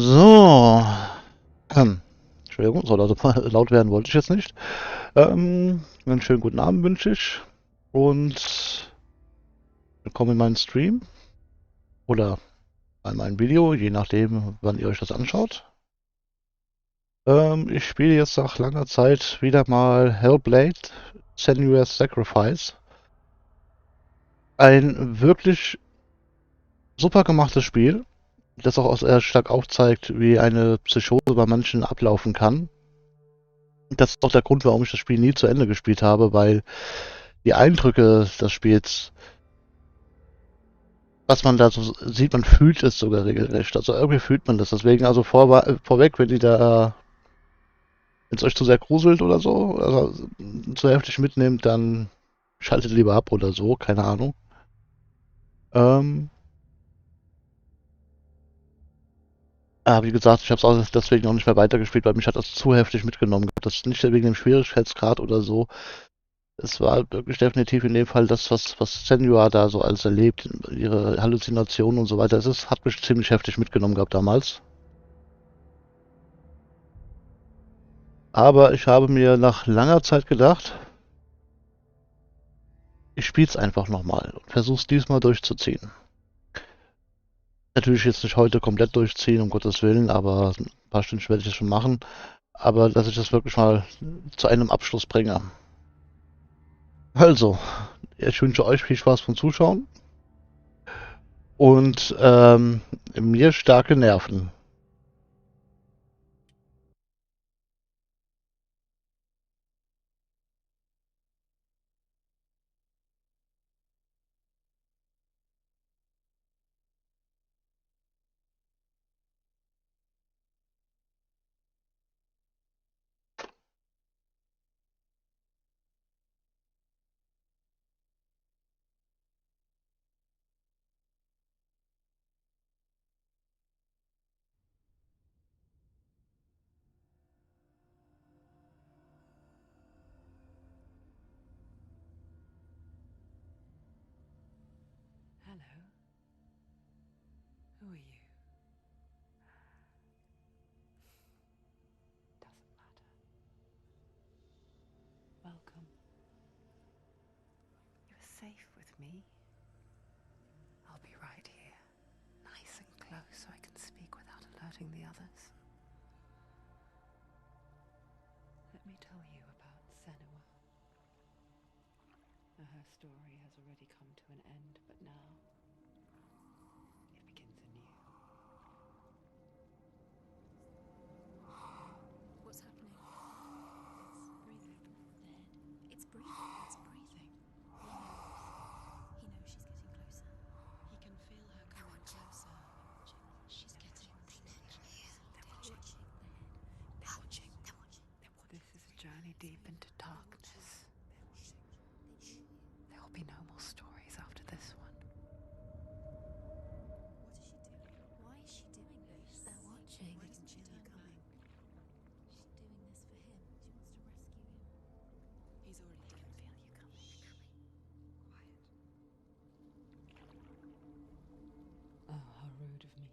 So, Entschuldigung, so laut werden wollte ich jetzt nicht. Einen schönen guten Abend wünsche ich und willkommen in meinen Stream oder an mein Video, je nachdem, wann ihr euch das anschaut. Ich spiele jetzt nach langer Zeit wieder mal Hellblade, Senua's Sacrifice. Ein wirklich super gemachtes Spiel, das auch sehr stark aufzeigt, wie eine Psychose bei Menschen ablaufen kann. Das ist auch der Grund, warum ich das Spiel nie zu Ende gespielt habe, weil die Eindrücke des Spiels, was man da so sieht, man fühlt es sogar regelrecht. Also irgendwie fühlt man das. Deswegen also vorweg, wenn es euch zu sehr gruselt oder so, oder zu heftig mitnimmt, dann schaltet lieber ab oder so, keine Ahnung. Ähm, aber wie gesagt, ich habe es auch deswegen auch nicht mehr weitergespielt, weil mich hat das zu heftig mitgenommen. Das ist nicht wegen dem Schwierigkeitsgrad oder so. Es war wirklich definitiv in dem Fall das, was Senua da so alles erlebt, ihre Halluzinationen und so weiter. Hat mich ziemlich heftig mitgenommen gehabt damals. Aber ich habe mir nach langer Zeit gedacht, ich spiele es einfach nochmal und versuche es diesmal durchzuziehen. Natürlich jetzt nicht heute komplett durchziehen, um Gottes Willen, aber ein paar Stunden werde ich das schon machen. Aber dass ich das wirklich mal zu einem Abschluss bringe. Also, ich wünsche euch viel Spaß beim Zuschauen und mir starke Nerven. Hello. Who are you? Doesn't matter. Welcome. You're safe with me. I'll be right here, nice and close so I can speak without alerting the others. Let me tell you about Senua. Her story has already come to an end, but now it begins anew. What's happening? It's breathing. It's breathing. He knows she's getting closer. He can feel her coming closer. She's getting closer. They're watching. They're watching. This is a journey deep into darkness. There will be no more stories after this one. What is she doing? Why is she doing this? They're watching. Why doesn't she turn back? She's doing this for him. She wants to rescue him. He's already done. I feel you coming. Quiet. Oh, how rude of me.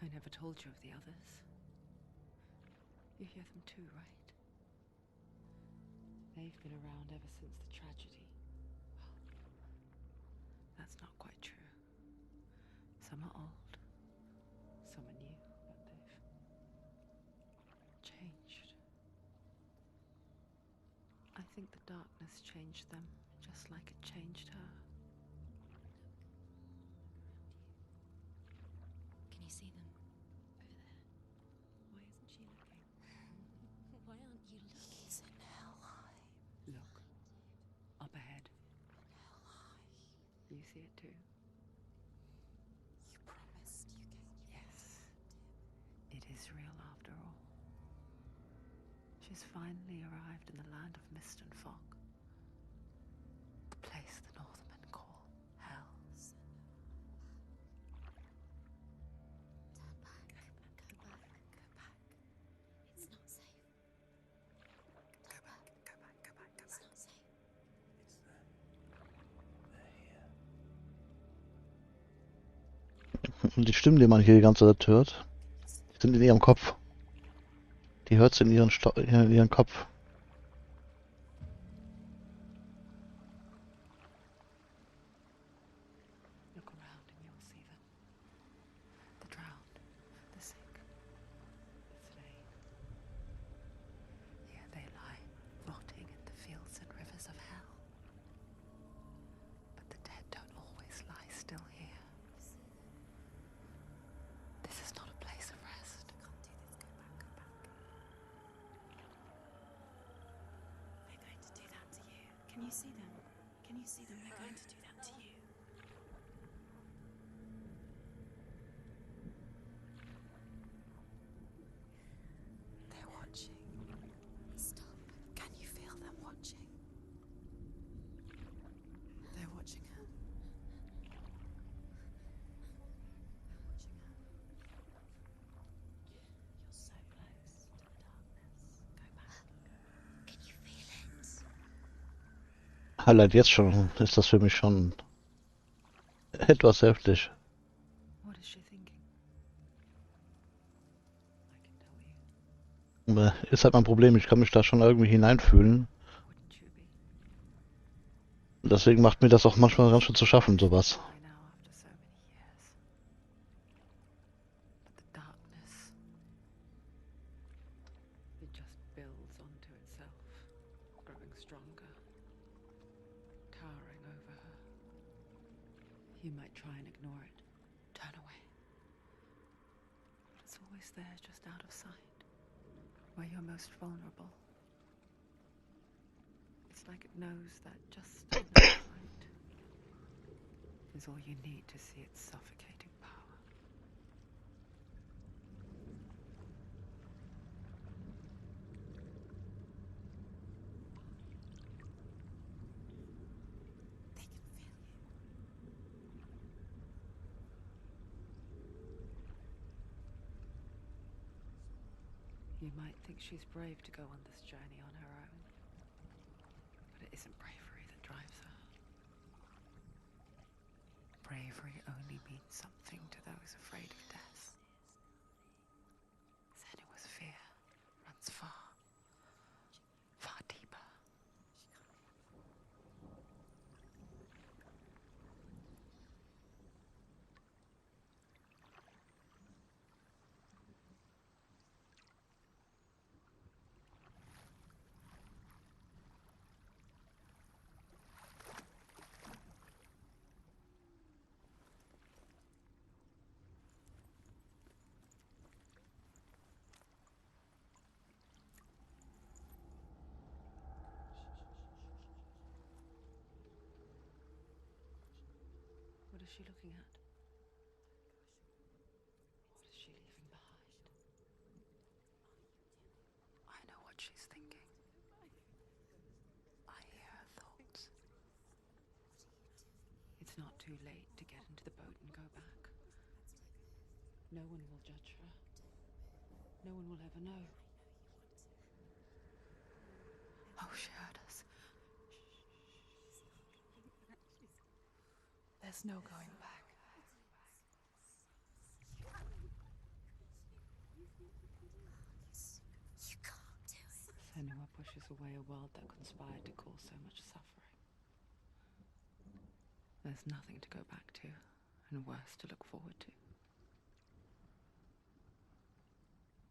I never told you of the others. You hear them too, right? They've been around ever since the tragedy. Well, that's not quite true. Some are old, some are new, but they've changed. I think the darkness changed them, just like it changed her. Can you see them? Over there. Why isn't she looking? Why aren't you looking? He's in Helheim. Look, up ahead. Helheim. You see it too? You promised you gave. Yes. It is real after all. She's finally arrived in the land of mist and fog. The place the Northmen call Hell. Turn back. Go back. Go back. It's not safe. Go back. Go back. Go back. Go back. It's not safe. It's them. They're here. Und die Stimmen, die man hier die ganze Zeit hört, sind in ihrem Kopf. Die hört sie in in ihren Kopf. Look around and you'll see them. The drowned, the sick, the slain. Here they lie, rotting in the fields and rivers of hell. But the dead don't always lie still here. This is not a place of rest. Can't do this. Go back, go back. They're going to do that to you. Can you see them? Can you see them? They're going to do that to you. They're watching. Stop. Can you feel them watching? They're watching her. They're watching her. You're so close to the darkness. Go back. Can you feel it? Allein jetzt schon ist das für mich schon etwas heftig. What is she thinking? I can tell you. Ist halt mein Problem, ich kann mich da schon irgendwie hineinfühlen. Wouldn't you be? Deswegen macht mir das auch manchmal ganz schön zu schaffen, sowas. By now after so many years. But the darkness, it just builds onto itself, growing stronger, towering over her. You might try and ignore it, turn away. But it's always there, just out of sight, where you're most vulnerable. It's like it knows that just in that light is all you need to see its suffocating power. They can feel you. You might think she's brave to go on this journey on her own, but it isn't bravery that drives her. Bravery only means something to those afraid of death. Senua's fear runs far, far deeper. What is she looking at? What is she leaving behind? I know what she's thinking. I hear her thoughts. It's not too late to get into the boat and go back. No one will judge her. No one will ever know. Oh, she heard us. There's no going back. You can't do it. Senua pushes away a world that conspired to cause so much suffering. There's nothing to go back to, and worse to look forward to.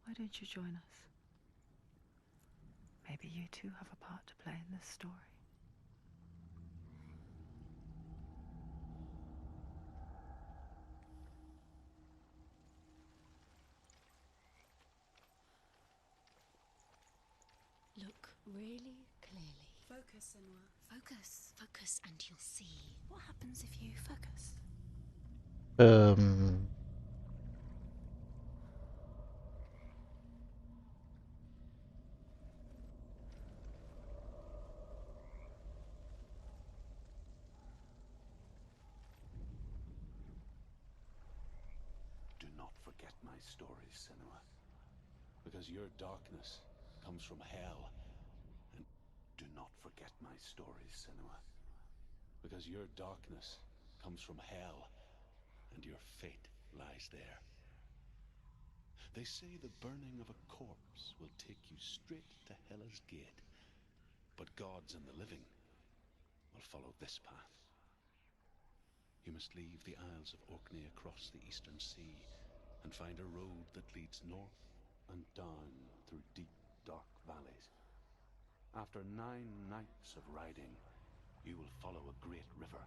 Why don't you join us? Maybe you too have a part to play in this story. Look really clearly. Focus, Senua. Focus. Focus and you'll see. What happens if you focus? Ähm, Do not forget my stories, Senua, because your darkness comes from hell. And do not forget my stories, Senua, because your darkness comes from hell, and your fate lies there. They say the burning of a corpse will take you straight to Hela's gate, but gods and the living will follow this path. You must leave the Isles of Orkney across the eastern sea and find a road that leads north and down through deep, dark valleys. After 9 nights of riding, you will follow a great river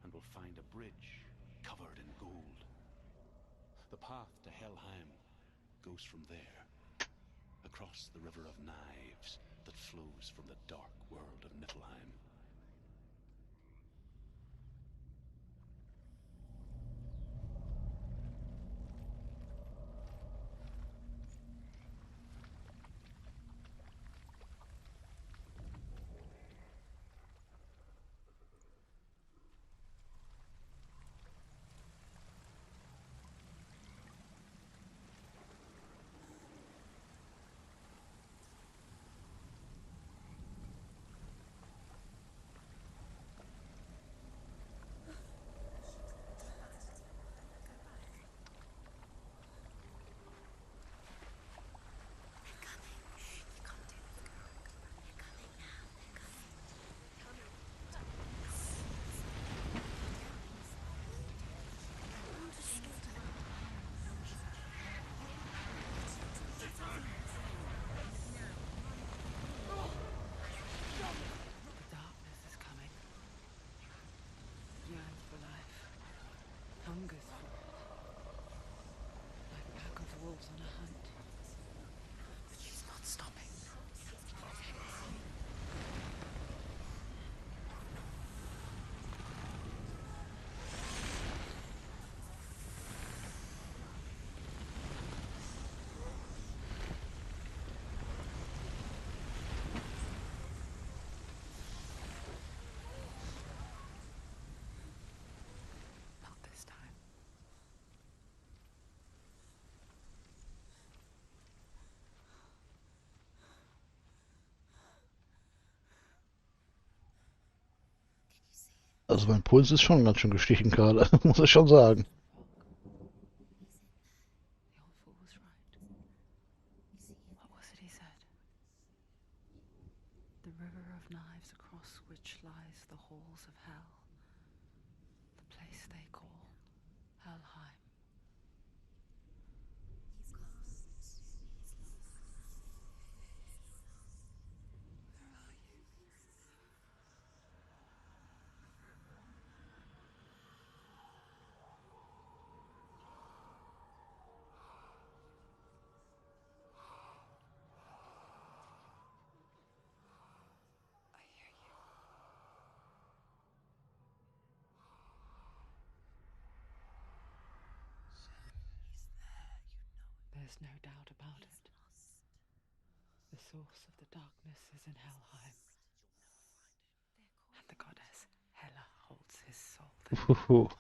and will find a bridge covered in gold. The path to Helheim goes from there, across the river of knives that flows from the dark world of Niflheim. The darkness is coming. Yearns for life. Hungers for it. Like a pack of wolves on a hunt. But she's not stopping. Not this time. Also mein Puls ist schon ganz schön gestiegen gerade, muss ich schon sagen. The old fool was right. What was it he said? The river of knives across which lies the halls of hell. The place they call Helheim. I hear you. There's no doubt about it. The source of the darkness is in Helheim. And the goddess Hela holds his soul there. Uhuhu.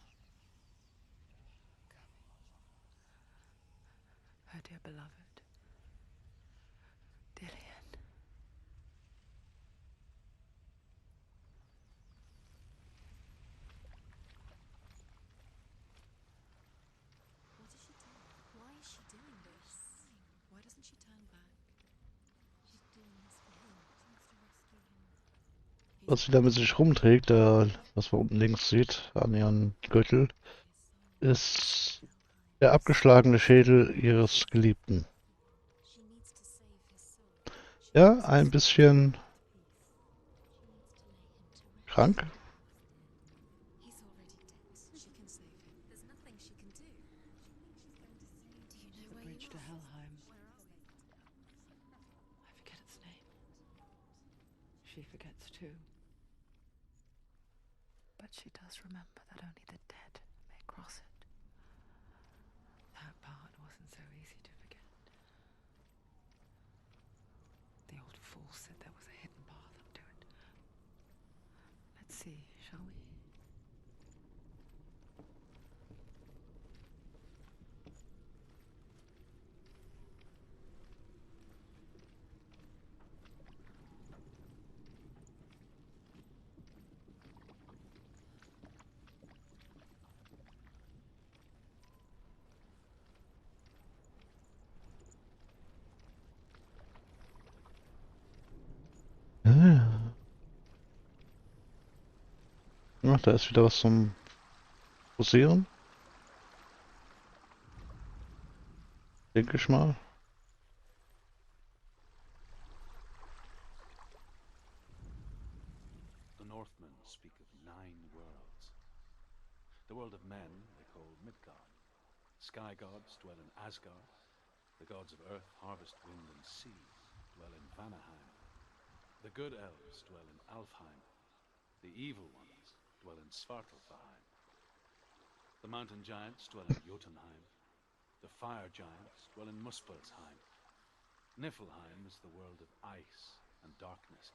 Her dear beloved, Dillian. What has she done? Why is she doing this? Why doesn't she turn back? She's doing this for him. She wants to rescue him. Was sie da mit sich rumträgt, was man unten links sieht, an ihren Gürtel, ist der abgeschlagene Schädel ihres Geliebten. She needs to save his soul. Ja, ein bisschen krank. He's already dead. She can save him. There's nothing she can do. Do you know The where bridge you to are? Helheim. Where are we? I forget its name. She forgets too. But she does remember that only the dead may cross it. That part wasn't so easy to forget. The old fool said there was a hidden path up to it. Let's see, shall we? Ja, da ist wieder was zum Museum, denke ich mal. The Northmen speak of 9 worlds. The world of men they call Midgard. Sky gods dwell in Asgard. The gods of earth, harvest, wind, and sea dwell in Vanaheim. The good elves dwell in Alfheim. The evil ones dwell in Svartalfheim. The mountain giants dwell in Jotunheim. The fire giants dwell in Muspelheim. Niflheim is the world of ice and darkness.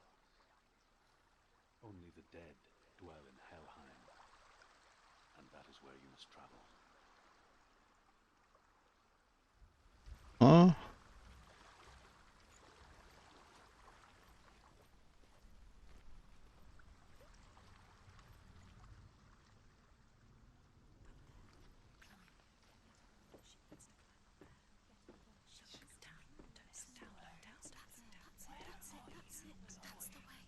Only the dead dwell in Helheim, and that is where you must travel. Ah, That's the way.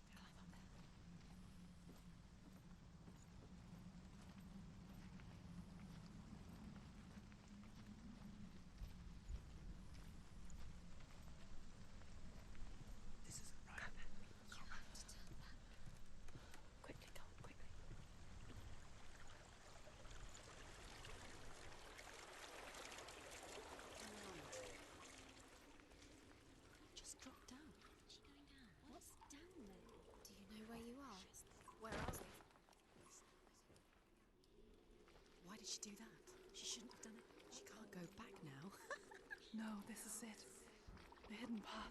Quickly, go, quickly. Just drop down. She's going down. What's down there? Do you know where you are? Where are we? Why did she do that? She shouldn't have done it. She can't go back now. No, this is it. The hidden path.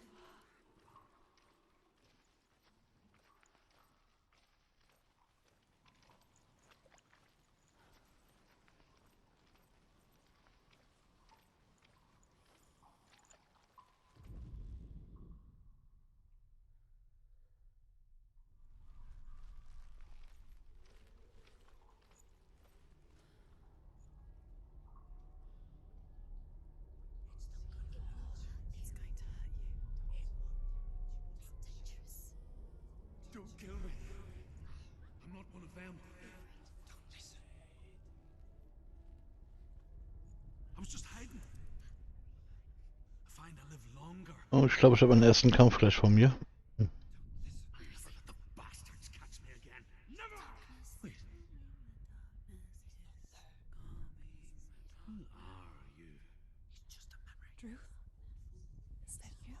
It's going to hurt you. It's dangerous. Don't kill me. I'm not one of them. Don't listen. I was just hiding. I find I live longer. oh, ich glaube, ich habe einen ersten Kampf gleich von mir. I'll never let the bastards catch me again. Never! Wait. Who are you? It's just a memory. Ruth? Is that you?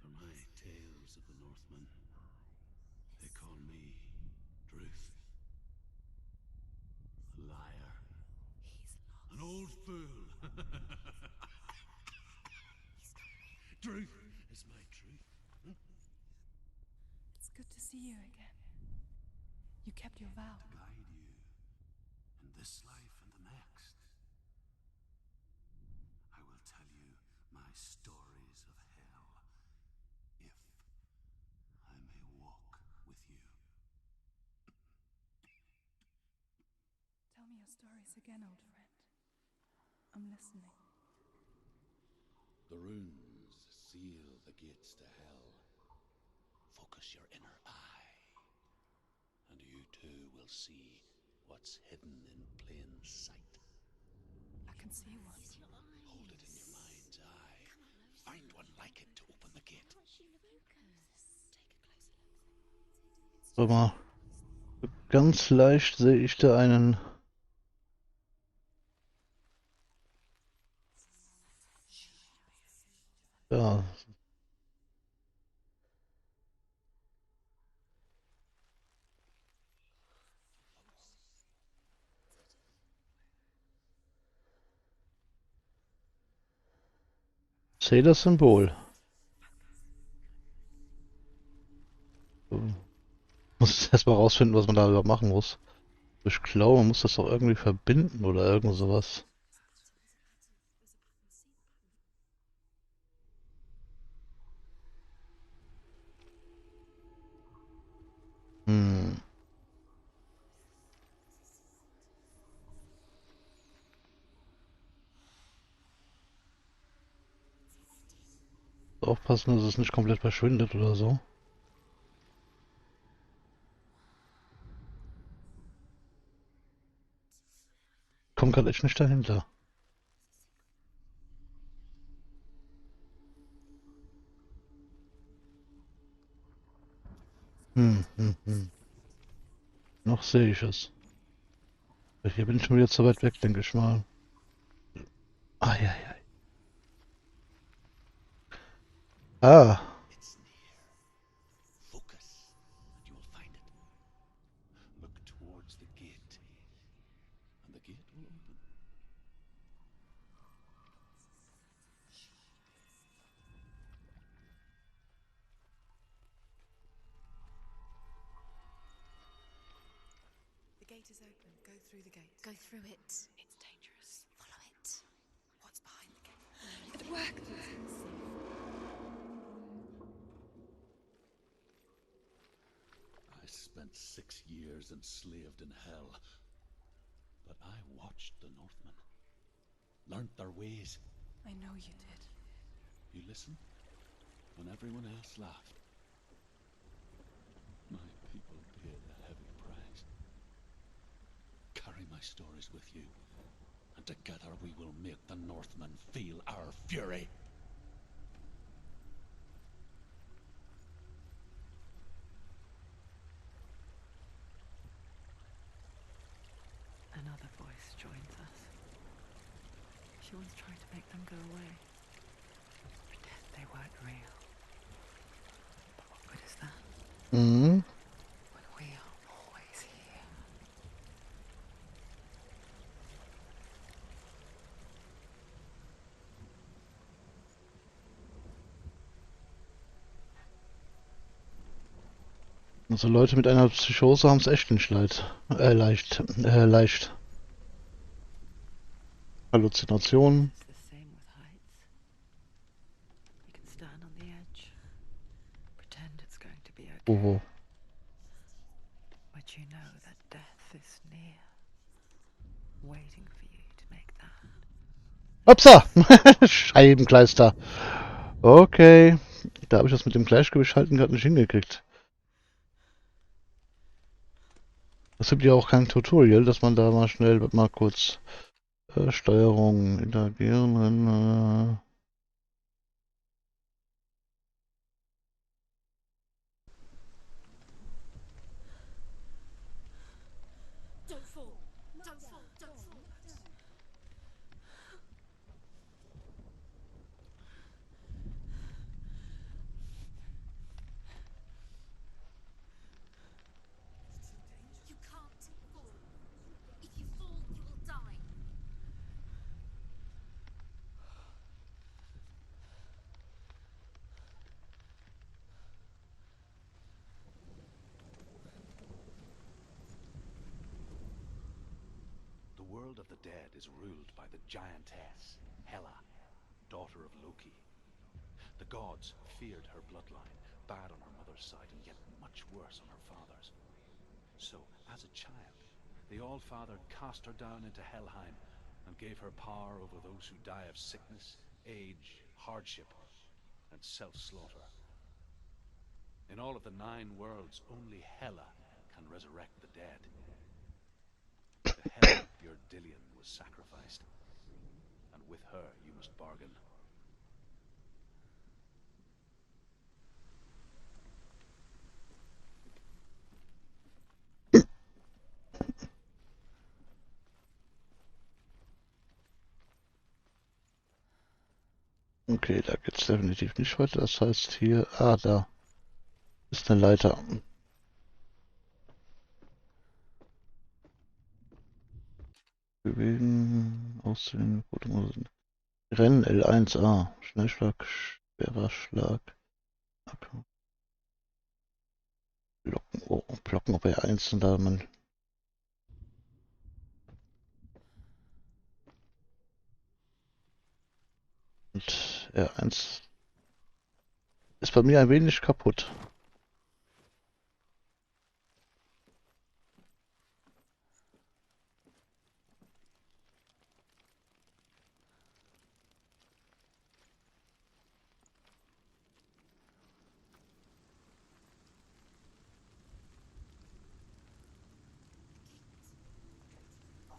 For my tales of the Northmen, they call me Druth. A liar. An old fool. Druth is my truth. It's good to see you again. You kept your vow. Guide you in this life and the next. I will tell you my stories of hell, if I may walk with you. Tell me your stories again, old friend. I'm listening. The runes seal the gates to hell. Focus your inner eye, and you too will see what's hidden in plain sight. I can see one. Hold it in your mind's eye. Find one like it to open the gate. So mal. Ganz leicht sehe ich da einen. Ja. Sehe das Symbol. Muss jetzt erstmal rausfinden, was man da überhaupt machen muss. Ich glaube, man muss das doch irgendwie verbinden oder irgend sowas. Hm. Aufpassen, dass es nicht komplett verschwindet oder so. komme gerade echt nicht dahinter. Hm. Noch sehe ich es. Hier bin ich schon wieder zu weit weg, denke ich mal. Eieiei. Ah, It's near. Focus, and you will find it. Look towards the gate, and the gate will open. The gate is open. Go through the gate. Go through it. It's dangerous. Follow it. What's behind the gate? It worked. I spent 6 years enslaved in hell, but I watched the Northmen, learnt their ways. I know you did. You listened when everyone else laughed. My people paid a heavy price. Carry my stories with you, and together we will make the Northmen feel our fury. Another voice joins us. She once tried to make them go away. Pretend they weren't real. But what good is that hm. when we are always here? Also Leute mit einer Psychose haben es echt nicht leicht. Halluzinationen. It's the same with heights. You can stand on the edge, pretend it's going to be okay, Oh. but you know that death is near, waiting for you to make that. Upsa! Scheibenkleister. Okay. Da habe ich das mit dem Gleichgewicht halten gerade nicht hingekriegt. Es gibt ja auch kein Tutorial, dass man da mal schnell mal kurz Steuerung interagieren. Don't fall. Don't fall. Don't fall. You can't fall. If you fall, you will die. The world of the dead is ruled by the giantess, Hela, daughter of Loki. The gods feared her bloodline, bad on her mother's side and yet much worse on her father's. So, as a child, the All-Father cast her down into Helheim and gave her power over those who die of sickness, age, hardship, and self-slaughter. In all of the 9 worlds, only Hela can resurrect the dead. The Hela Bjordillion was sacrificed, and with her you must bargain. Okay, da geht's definitiv nicht weiter. Das heißt hier, da ist eine Leiter. Bewegen, aussehen, Fotomodus. Rennen L1A. Schnellschlag, schwerer Schlag. Blocken, Blocken ob er einzeln da man. Und R1 ist bei mir ein wenig kaputt.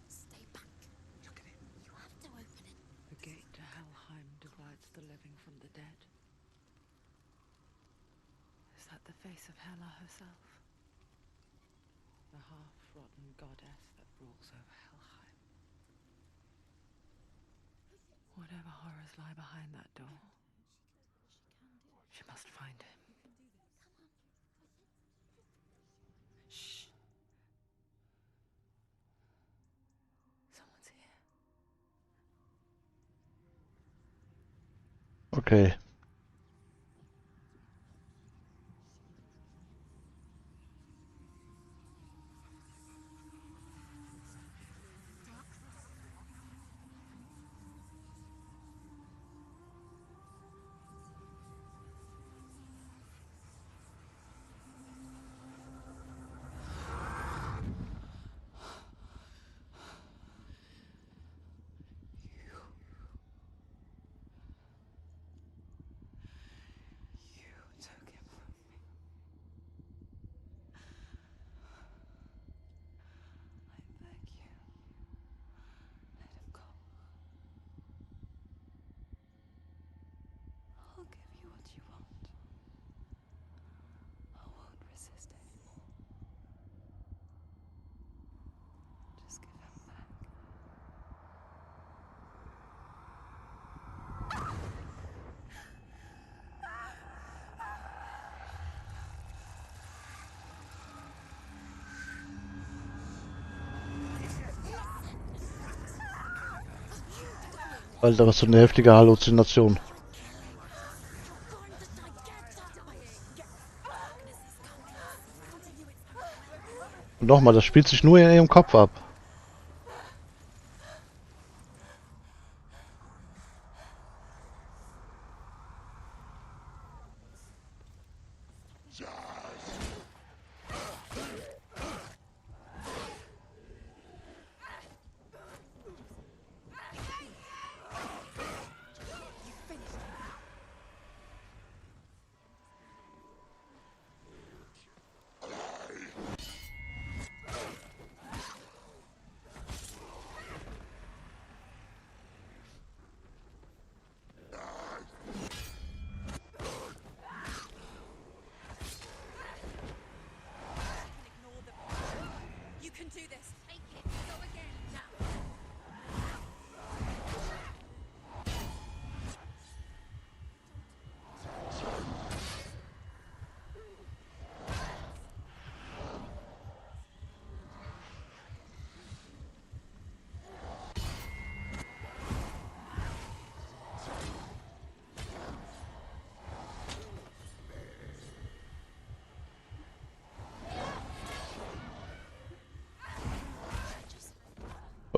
Stay back. face of Hela herself. The half-rotten goddess that rules over Helheim. Whatever horrors lie behind that door, she must find him. Shh. Someone's here. Okay. You took him from me. I beg you, let him go. I'll give you what you want. I won't resist anymore. Just give him back. Alter, was für eine heftige Halluzination. Und nochmal, das spielt sich nur in ihrem Kopf ab. You can do this. Take it. Go again. Now.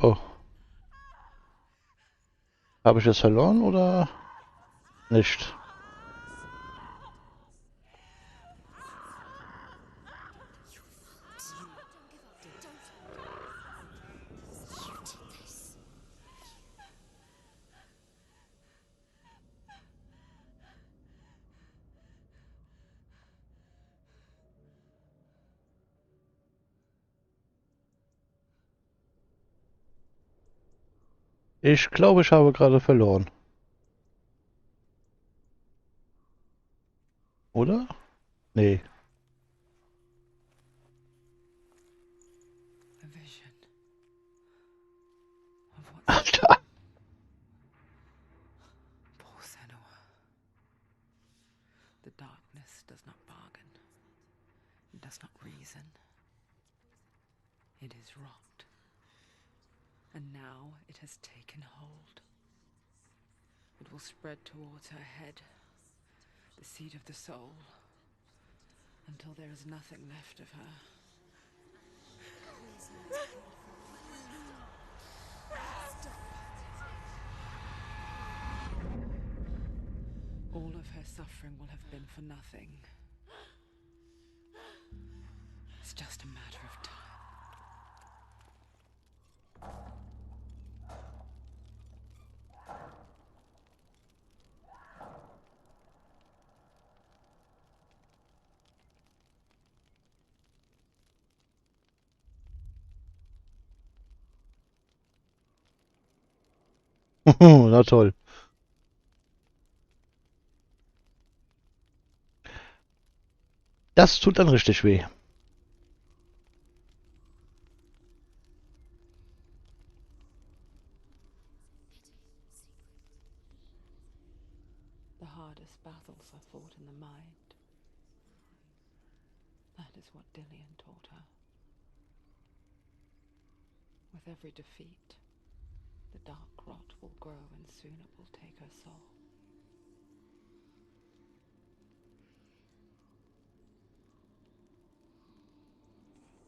Oh. Habe ich jetzt verloren oder nicht? Ich glaube, ich habe gerade verloren. Oder? Nee. A vision of what's Alter. poor Senua. The darkness does not bargain. It does not reason. It is rot. And now it has taken hold. It will spread towards her head, the seat of the soul, until there is nothing left of her. All of her suffering will have been for nothing. It's just a matter of time. Na toll. Das tut dann richtig weh. The hardest battles are fought in the mind. That is what Dillian taught her. With every defeat, the dark rot will grow and soon it will take her soul.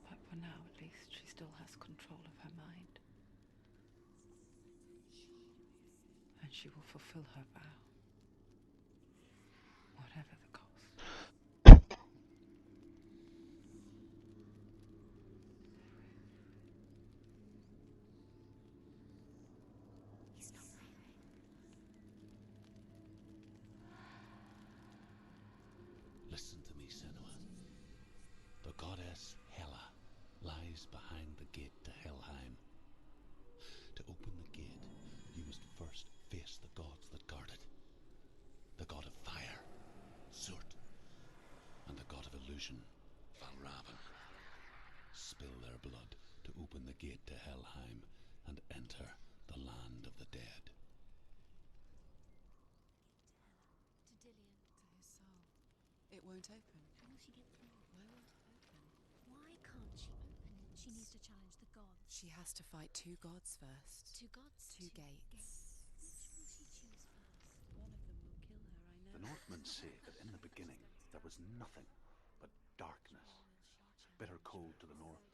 But for now, at least, she still has control of her mind. And she will fulfill her vow, whatever the cost. Listen to me, Senua. The goddess Hela lies behind the gate to Helheim. To open the gate, you must first face the gods that guard it. The god of fire, Zurt, and the god of illusion, Valravan. Spill their blood to open the gate to Helheim and enter the land of the dead. To Dillian. To his soul. It won't open. How will she get through? Why won't it open? Why can't she open it? She needs to challenge the gods. She has to fight two gods first. Two gods? Two gates. Which will she choose first? One of them will kill her, I know. The Northmen say that in the beginning there was nothing but darkness. Bitter cold to the north,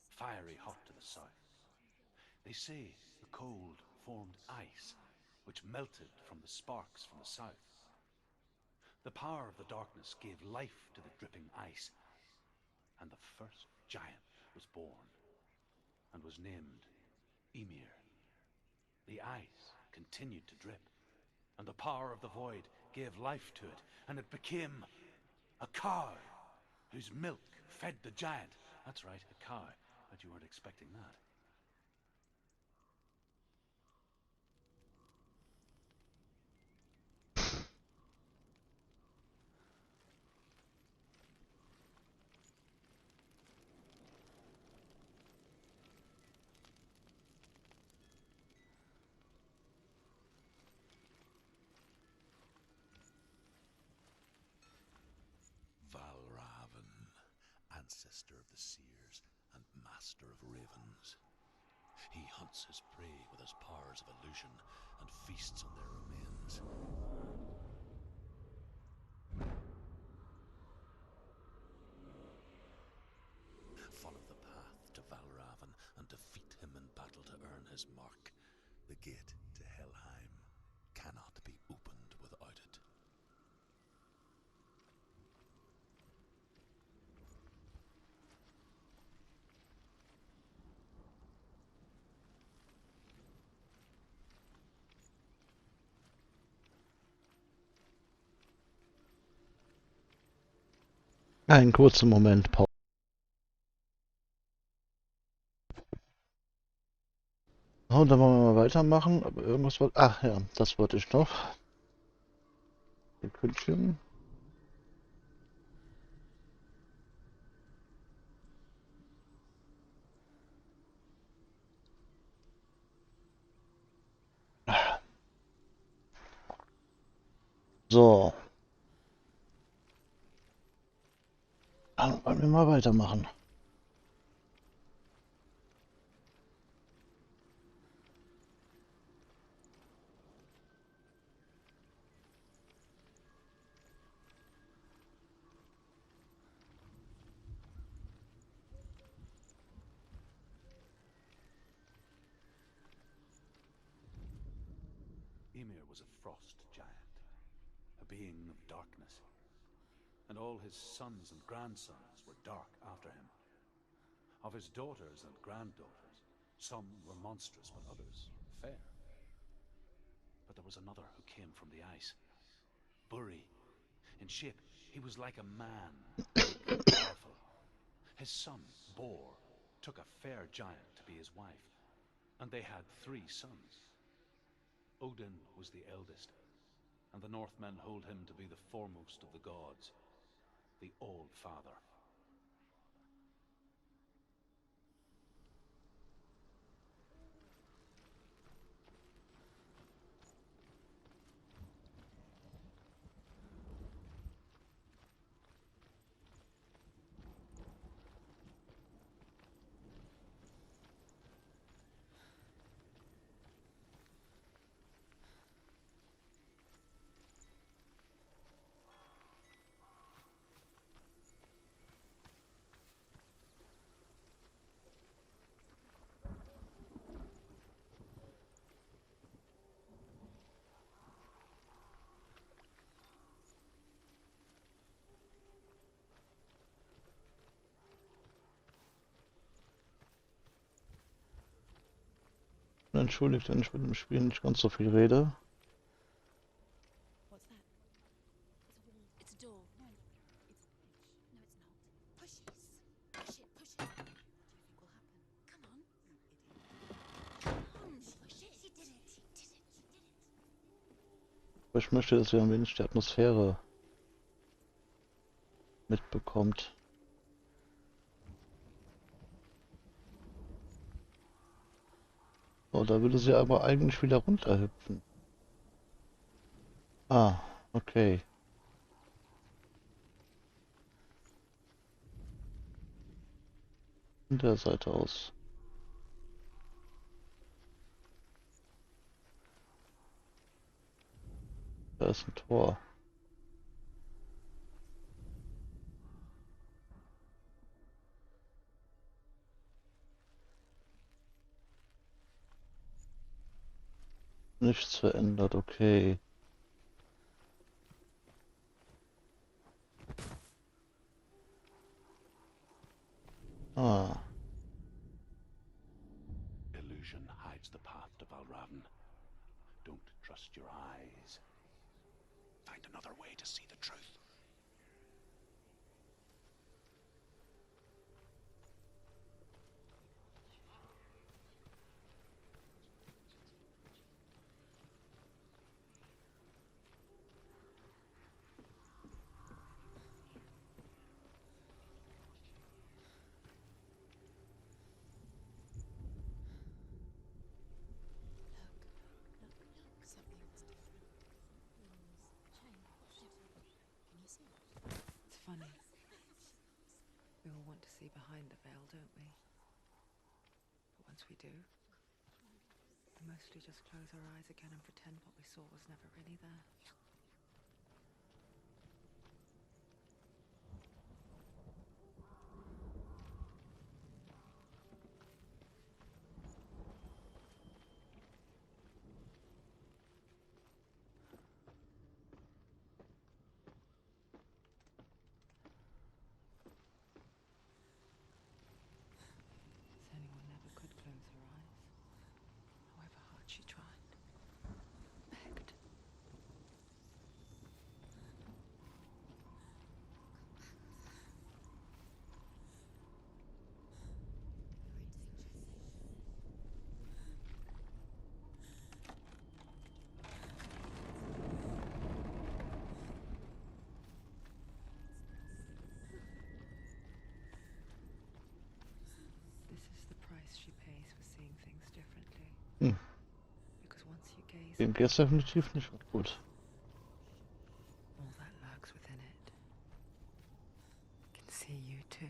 fiery hot to the south. They say the cold formed ice, which melted from the sparks from the south. The power of the darkness gave life to the dripping ice, and the first giant was born, and was named Ymir. The ice continued to drip, and the power of the void gave life to it, and it became a cow, whose milk fed the giant. That's right, a cow. Bet you weren't expecting that. Valravan, ancestor of the seers and master of ravens. He hunts his prey with his powers of illusion and feasts on their remains. Follow the path to Valravan and defeat him in battle to earn his mark. The gate to Helheim cannot be opened without it. Einen kurzen Moment, Paul. Und dann wollen wir mal weitermachen. Aber irgendwas wollte. Ach ja, das wollte ich noch. Sekündchen. So. Dann wollen wir mal weitermachen. Ymir was a frost giant, a being of darkness, and all his sons and grandsons were dark after him. Of his daughters and granddaughters, some were monstrous, but others fair. But there was another who came from the ice. Buri. In shape, he was like a man, big and powerful. His son, Bor, took a fair giant to be his wife, and they had 3 sons. Odin was the eldest, and the Northmen hold him to be the foremost of the gods. the Old Father. Entschuldigt, wenn ich mit dem Spiel nicht ganz so viel rede. What's that? It's a wall. It's a door. No, it's not. Push it. Push it. What do you think will happen? Come on. You idiot. Come on, push it. She did it. She did it. She did it. Aber ich möchte, dass ihr ein wenig die Atmosphäre mitbekommt. Oh, da würde sie aber eigentlich wieder runterhüpfen. Ah, okay. Von der Seite aus. Da ist ein Tor. Nichts verändert, okay. Ah, Illusion hides the path to Valravn. Don't trust your eyes. Find another way to see the truth. Look. Something's different. Can you see it? It's funny. We all want to see behind the veil, don't we? But once we do, we mostly just close our eyes again and pretend what we saw was never really there. Senua never could close her eyes, however hard she tried, begged. This is the price she pays for seeing things differently. hm. Because once you gaze Dem geht's definitiv nicht gut. all that lurks within it can see you too.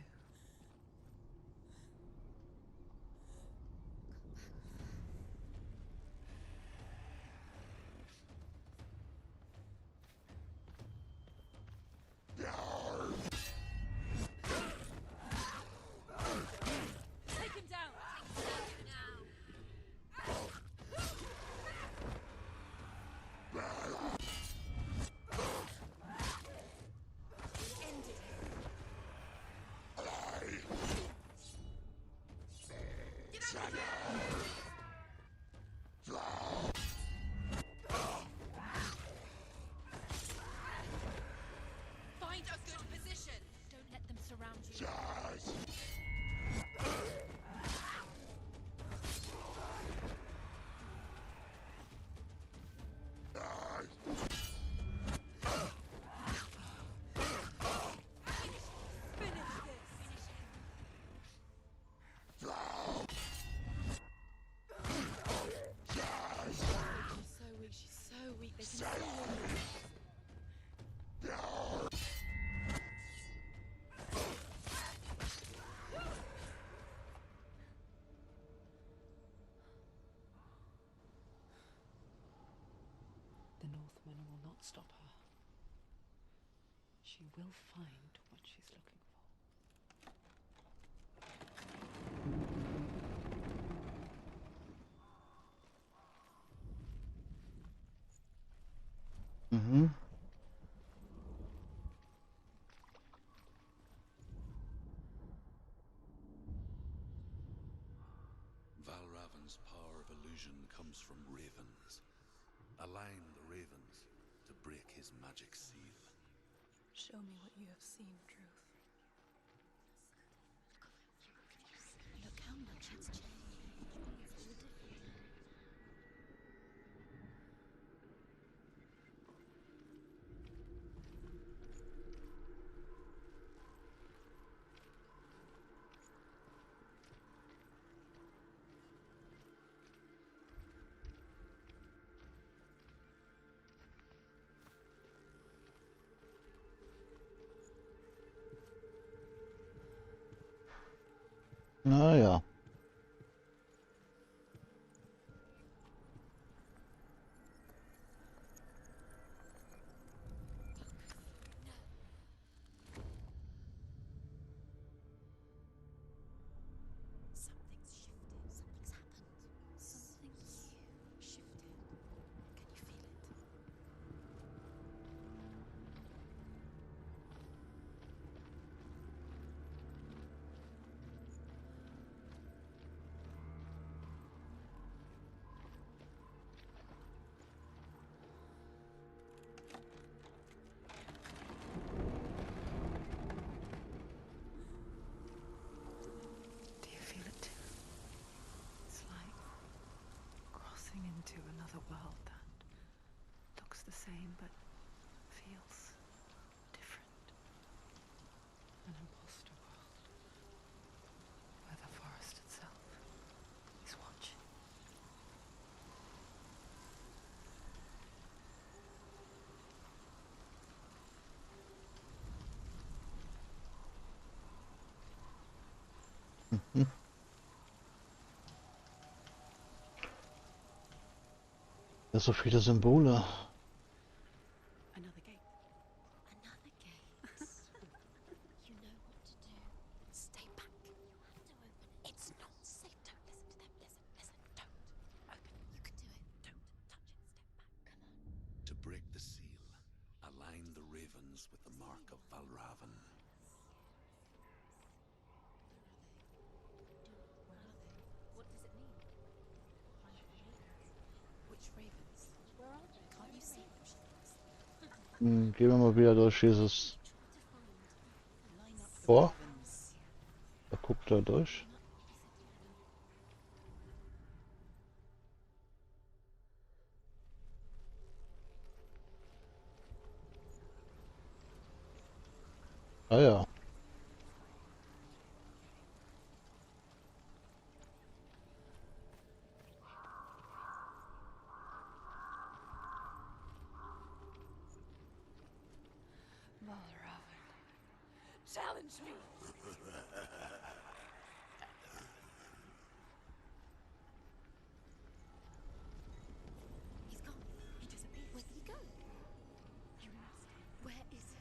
Take him down. The Northmen will not stop her. She will find what she's looking for. Mhm. Valravan's power of illusion comes from ravens. Align the ravens to break his magic seal. Show me what you have seen, Truth. Look how much it's changed. It's all different now. Naja. Something's shifted. Something's happened. Something's shifted. Can you feel it? Do you feel it too? It's like crossing into another world that looks the same but feels different. An imposter world where the forest itself is watching. Ja, so viele Symbole. Another gate. Another gate. You know what to do. Stay back. You have to open it. It's not safe. Don't listen to them. Listen. Don't. Open it. You can do it. Don't touch it. Step back. Come on. To break the seal, align the ravens with the mark of Valravan. Where are they? What does it mean? Which ravens? Where are they? Can't you see them, Shadows? Gehen wir mal wieder durch dieses Try to find. Line up the Vor. ravens. Da guckt er durch. Ah ja. Valravan, challenge me! He's gone. He disappeared. Where did he go? You asked him. Where is he?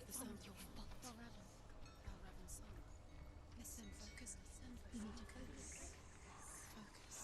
The song of your fault. Valravan's song. Listen, focus. You need to focus. Focus.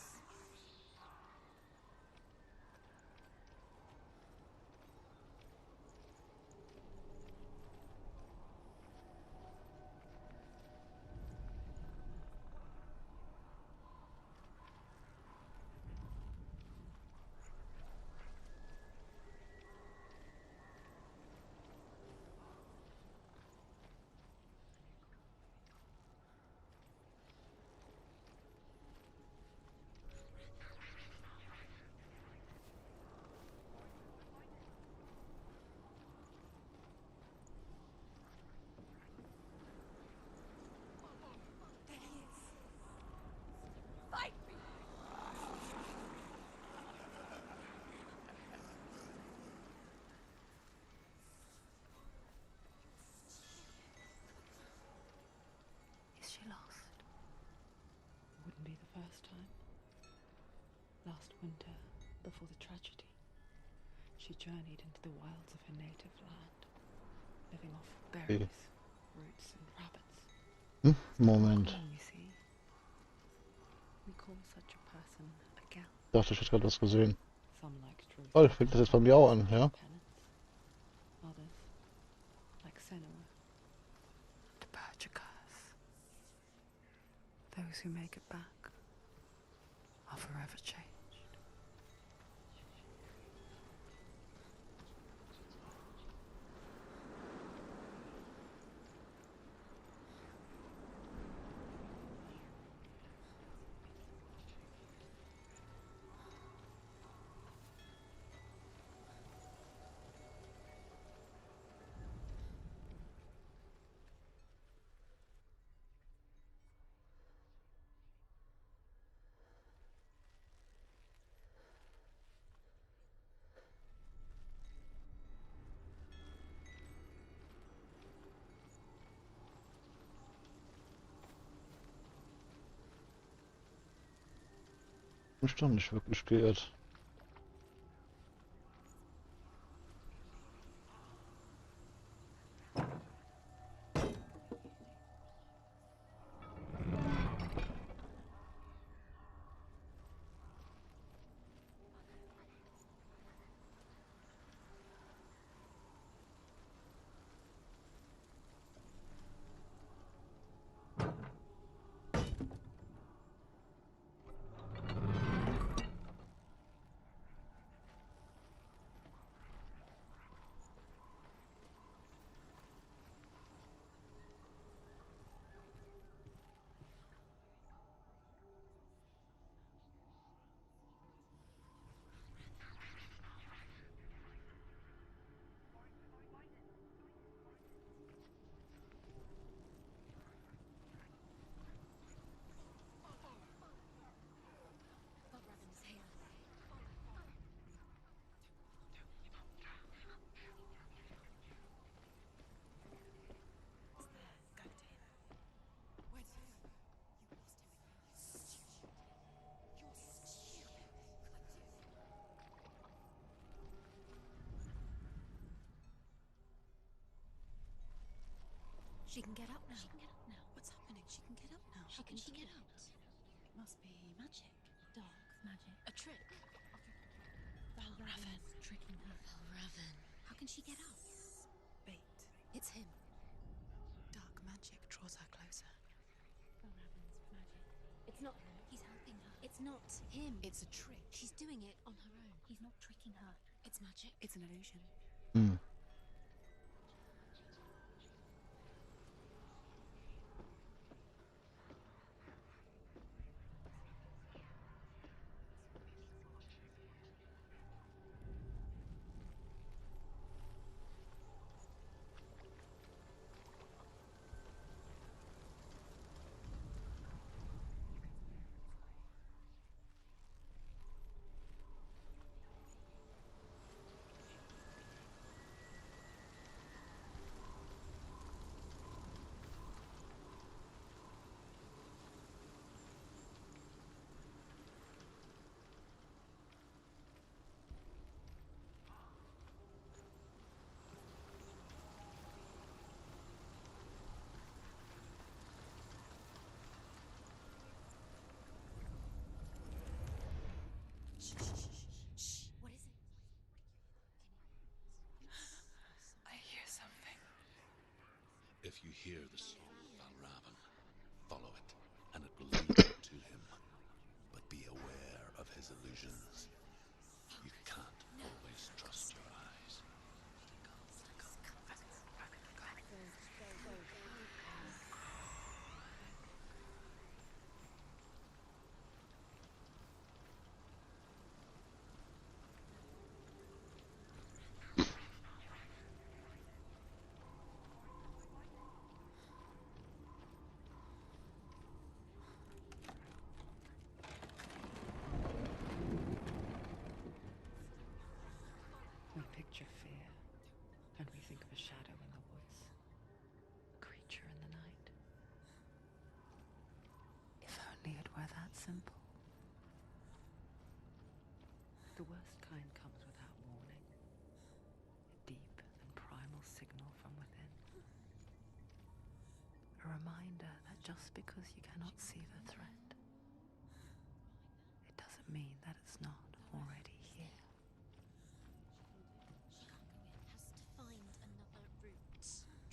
winter, before the tragedy, she journeyed into the wilds of her native land, living off berries, roots, and rabbits. Moment. Common, you see. We call such a person a gal. Ich dachte, ich hätte gerade was gesehen. Some like truth. Oh, fängt das jetzt bei mir auch an, ja? Penance. Others, like Senua, to purge a curse. Those who make it back are forever changed. Mich doch nicht wirklich geirrt. Bob Raven is here. Go to him. Where to? You lost him again. You stupid. You're stupid. She can get up now. She can get up now. What's happening? She can get up now. How can she get out? It must be magic. Dark magic. A trick. Raven tricking her. Raven. How can she get out? Bait. It's him. Dark magic draws her closer. Raven's magic. It's not him. He's helping her. It's not him. It's a trick. She's doing it on her own. He's not tricking her. It's magic. It's an illusion. Hm. Shh, shh, shh, shh, shh. What is it? I hear something. If you hear the song of Raven, follow it, and it will lead you to him. But be aware of his illusions. You can't always trust your eyes. We picture fear, and we think of a shadow in the woods, a creature in the night. If only it were that simple. Just because you cannot see the threat, it doesn't mean that it's not already here. Has to find another route.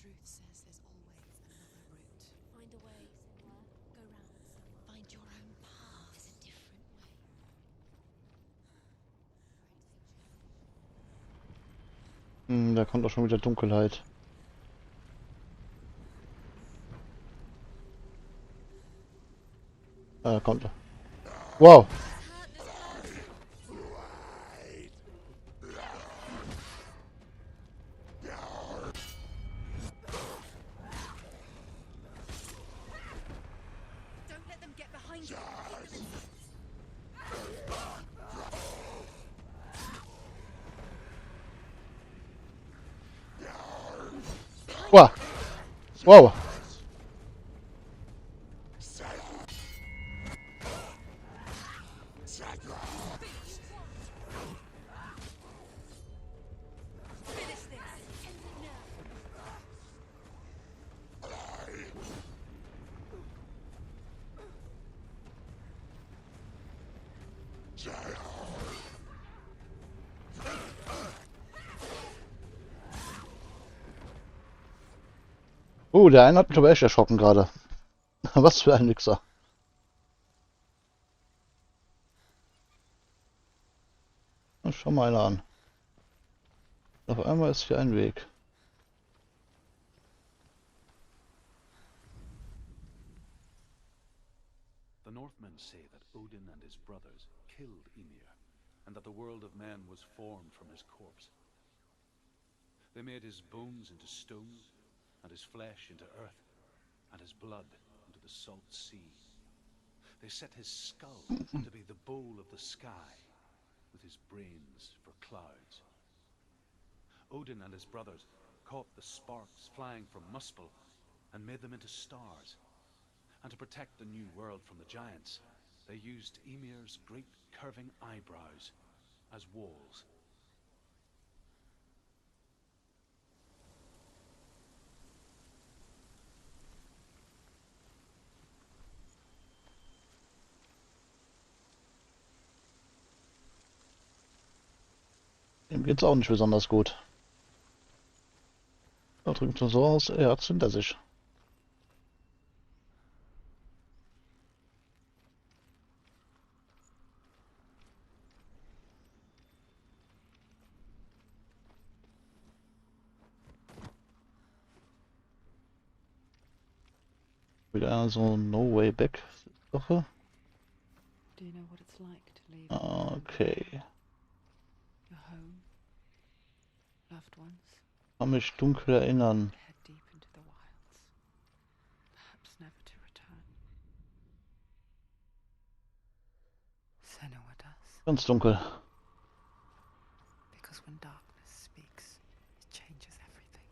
Truth says there's always another route. Find a way, Senua. Go round, Senua. Find your own path. There's a different way. Da kommt auch schon wieder Dunkelheit. Kommt er. Wow. Don't let them get behind you. Wow. Wow. Finish this. End it now. Der eine hat mich aber echt erschrocken gerade. Was für ein Mixer. Schau mal einer an. Auf einmal ist hier ein Weg. The Northmen say that Odin and his brothers killed Ymir, and that the world of men was formed from his corpse. They made his bones into stone, and his flesh into earth, and his blood into the salt sea. They set his skull to be the bowl of the sky, with his brains for clouds. Odin and his brothers caught the sparks flying from Muspel and made them into stars. And to protect the new world from the giants, they used Ymir's great curving eyebrows as walls. Ihm geht's auch nicht besonders gut. Da drückt er so aus, er hat's hinter sich. Wieder so No Way Back Sache. Do you know what it's like to leave Okay. your home, loved ones, Kann mich dunkel erinnern. head deep into the wilds, perhaps never to return? Senua does, Ganz dunkel. because when darkness speaks, it changes everything,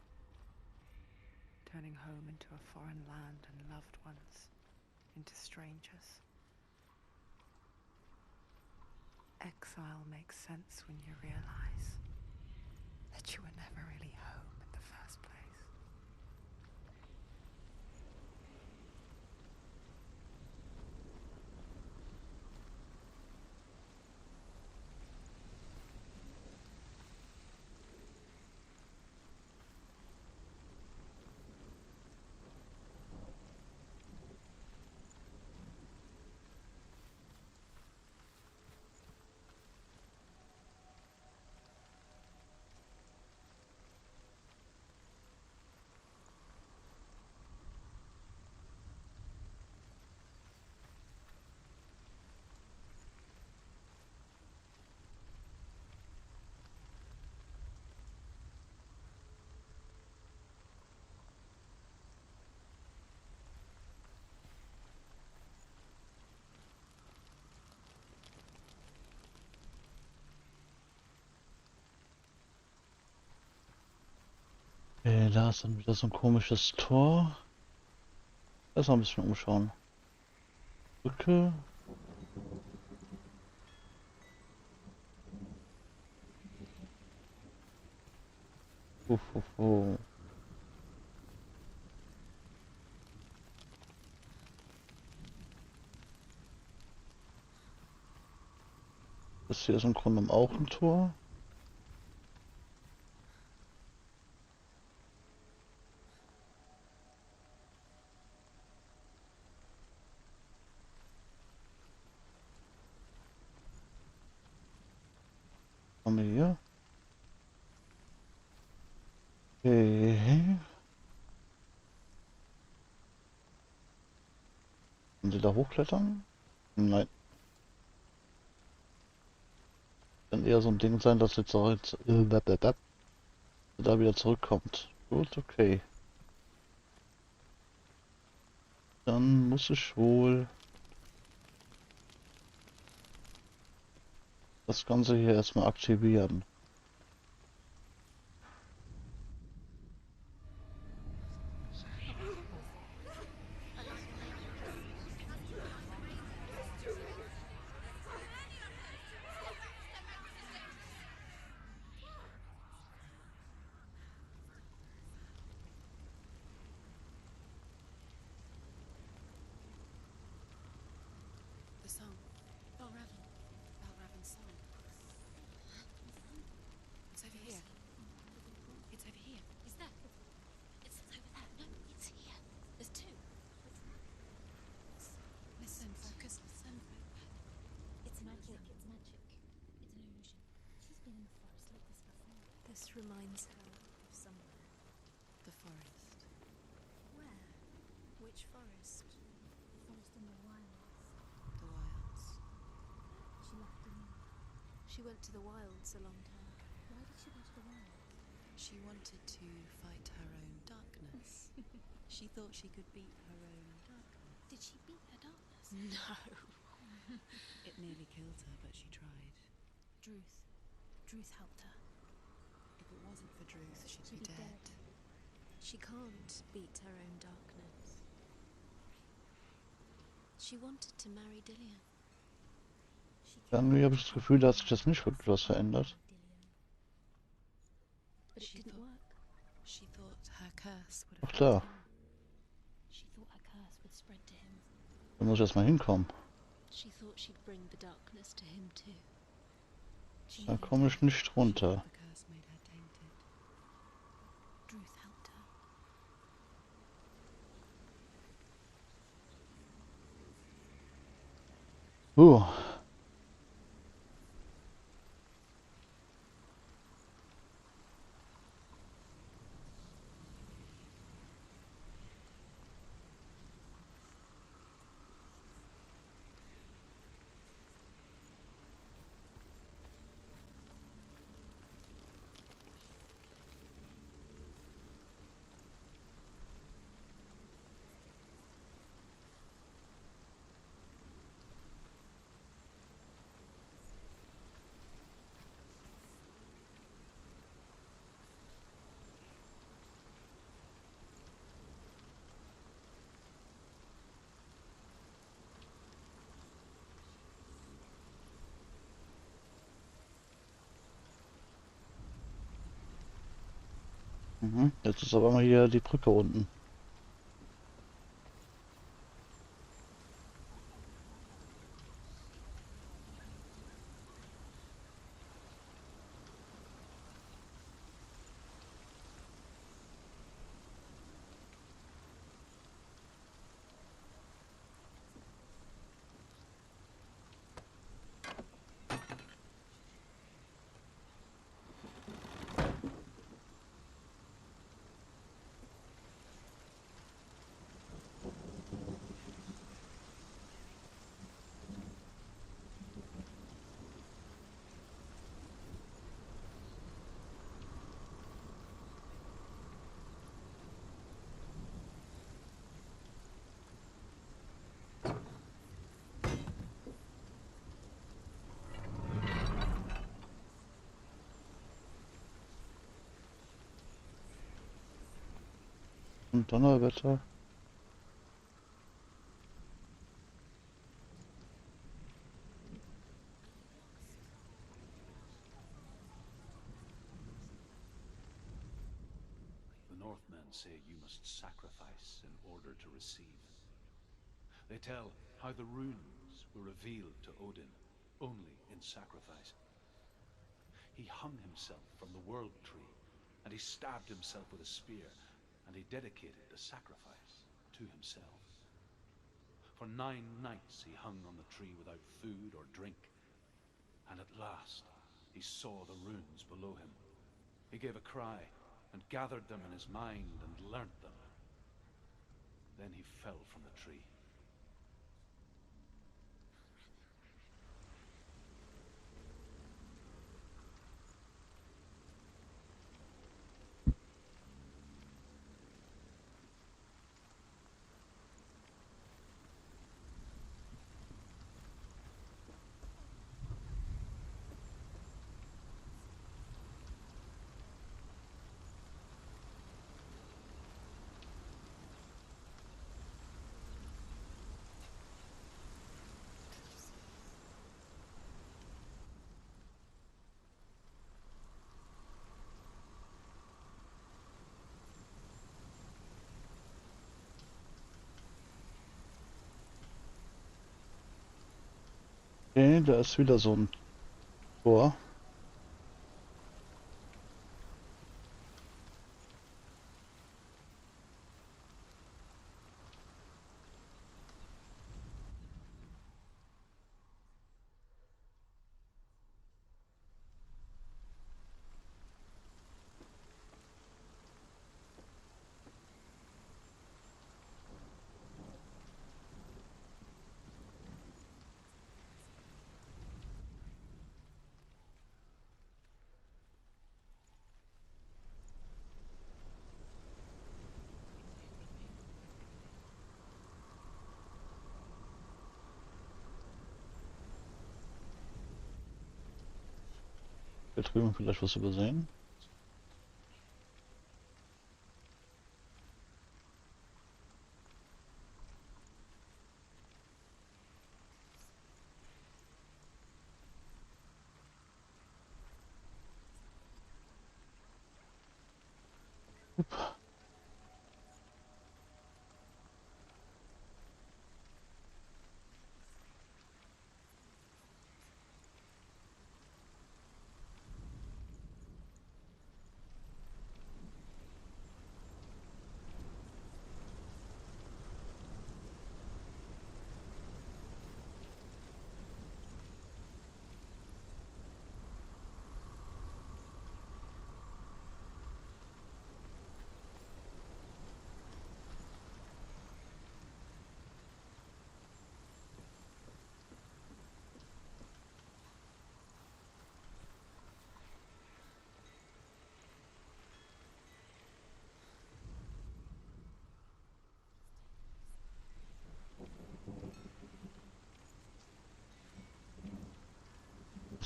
turning home into a foreign land and loved ones into strangers. Exile makes sense when you realize that you were never really home in the first place. Okay, da ist dann wieder so ein komisches Tor. Lass mal ein bisschen umschauen. Brücke. Ho, ho, ho. Das hier ist im Grunde genommen auch ein Tor. Haben wir hier? Okay. Können Sie da hochklettern? Nein. Kann eher so ein Ding sein, dass jetzt auch jetzt da wieder zurückkommt. Gut, okay. Dann muss ich wohl das Ganze hier erstmal aktivieren. The song. Balraven's song. It's over here. It's over here. Is that? It's over there. No, it's here. There's two. Listen, focus, listen. It's magic. It's magic. It's an illusion. She's been in the forest like this before. This reminds her of somewhere. The forest. Where? Which forest? The forest in the wilds. The wilds. She left Delia. She went to the wilds a long time ago. Why did she go to the wilds? She wanted to fight her own darkness. She thought she could beat her own darkness. Did she beat her darkness? No. It nearly killed her, but she tried. Druth. Druth helped her. If it wasn't for Druth, she'd be dead. She can't beat her own darkness. She wanted to marry Dillian. Irgendwie habe ich das Gefühl, da hat sich das nicht wirklich was verändert. But it didn't work. She thought her curse would Ach affect da, him. She thought her curse would spread to him. da muss ich erstmal hinkommen. She thought she'd bring the darkness to him too. Da komme ich nicht runter. The curse made her tainted. Druth helped her. Mhm. Jetzt ist aber mal hier die Brücke unten. Und Donnerwetter. The Northmen say you must sacrifice in order to receive. They tell how the runes were revealed to Odin, only in sacrifice. He hung himself from the world tree, and he stabbed himself with a spear, and he dedicated the sacrifice to himself. For 9 nights he hung on the tree without food or drink, and at last he saw the runes below him. He gave a cry, and gathered them in his mind, and learnt them. Then he fell from the tree. Okay, da ist wieder so ein Tor. Da drüben vielleicht was übersehen.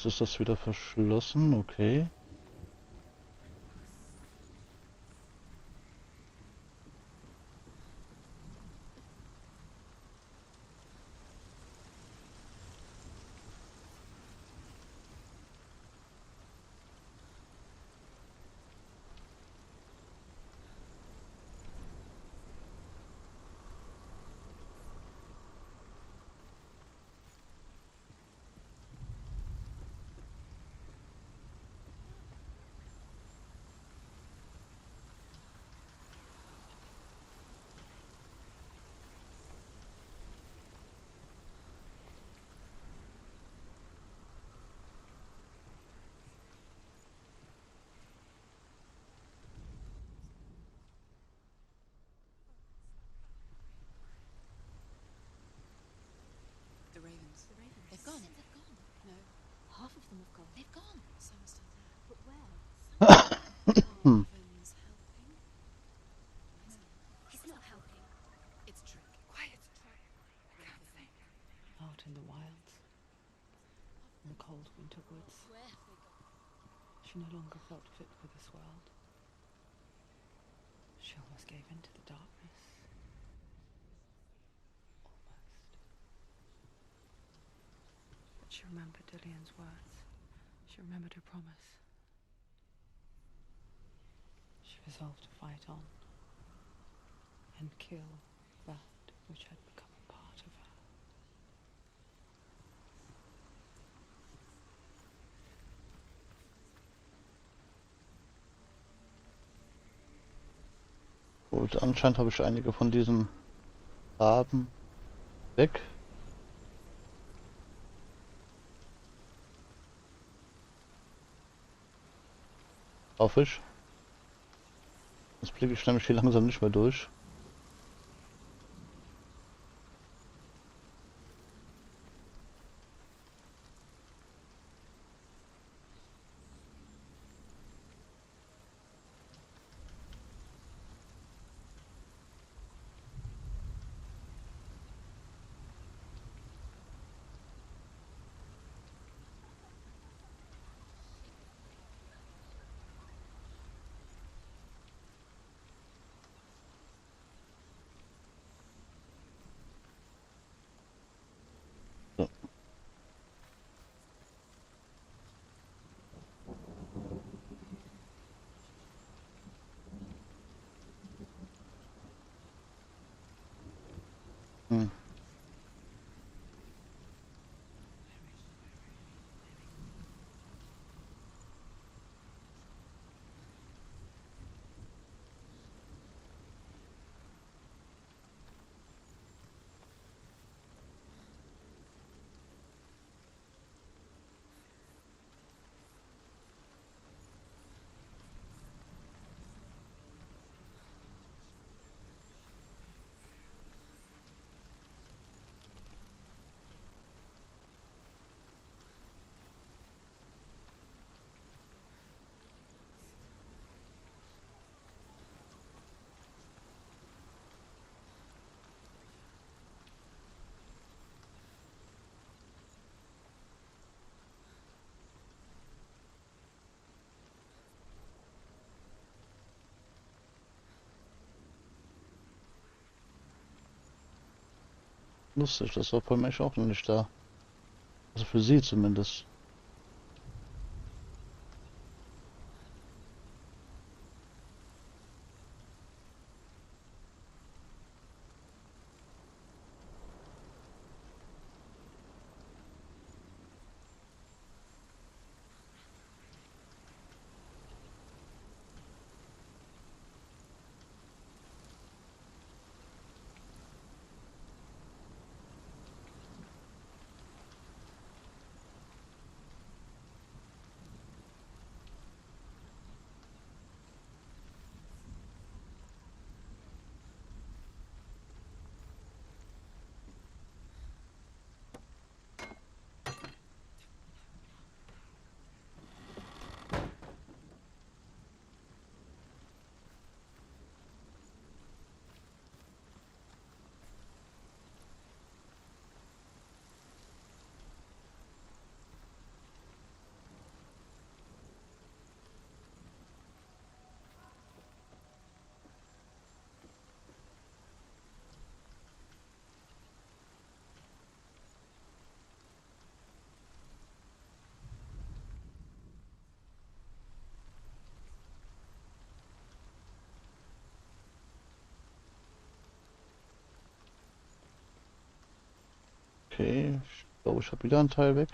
Jetzt ist das wieder verschlossen, okay. The ravens. The ravens. They've gone. They've gone. No. Half of them have gone. They've gone. Some are still there. But where? Hm. Ravens helping? No. It's not helping. It's trick. Quiet. I can't think. Out in the wilds, in the cold winter woods, Where have they gone? she no longer felt fit for this world. She almost gave in to the darkness. Almost. But she remembered Dillian's words. She remembered her promise. She resolved to fight on and kill that which had become a part of her. Gut, anscheinend habe ich einige von diesem Raben weg. Hoffe ich. Jetzt blicke ich nämlich hier langsam nicht mehr durch. So. Hm. Lustig, das war bei mir auch noch nicht da. Also für sie zumindest. Okay, ich glaube, ich habe wieder einen Teil weg.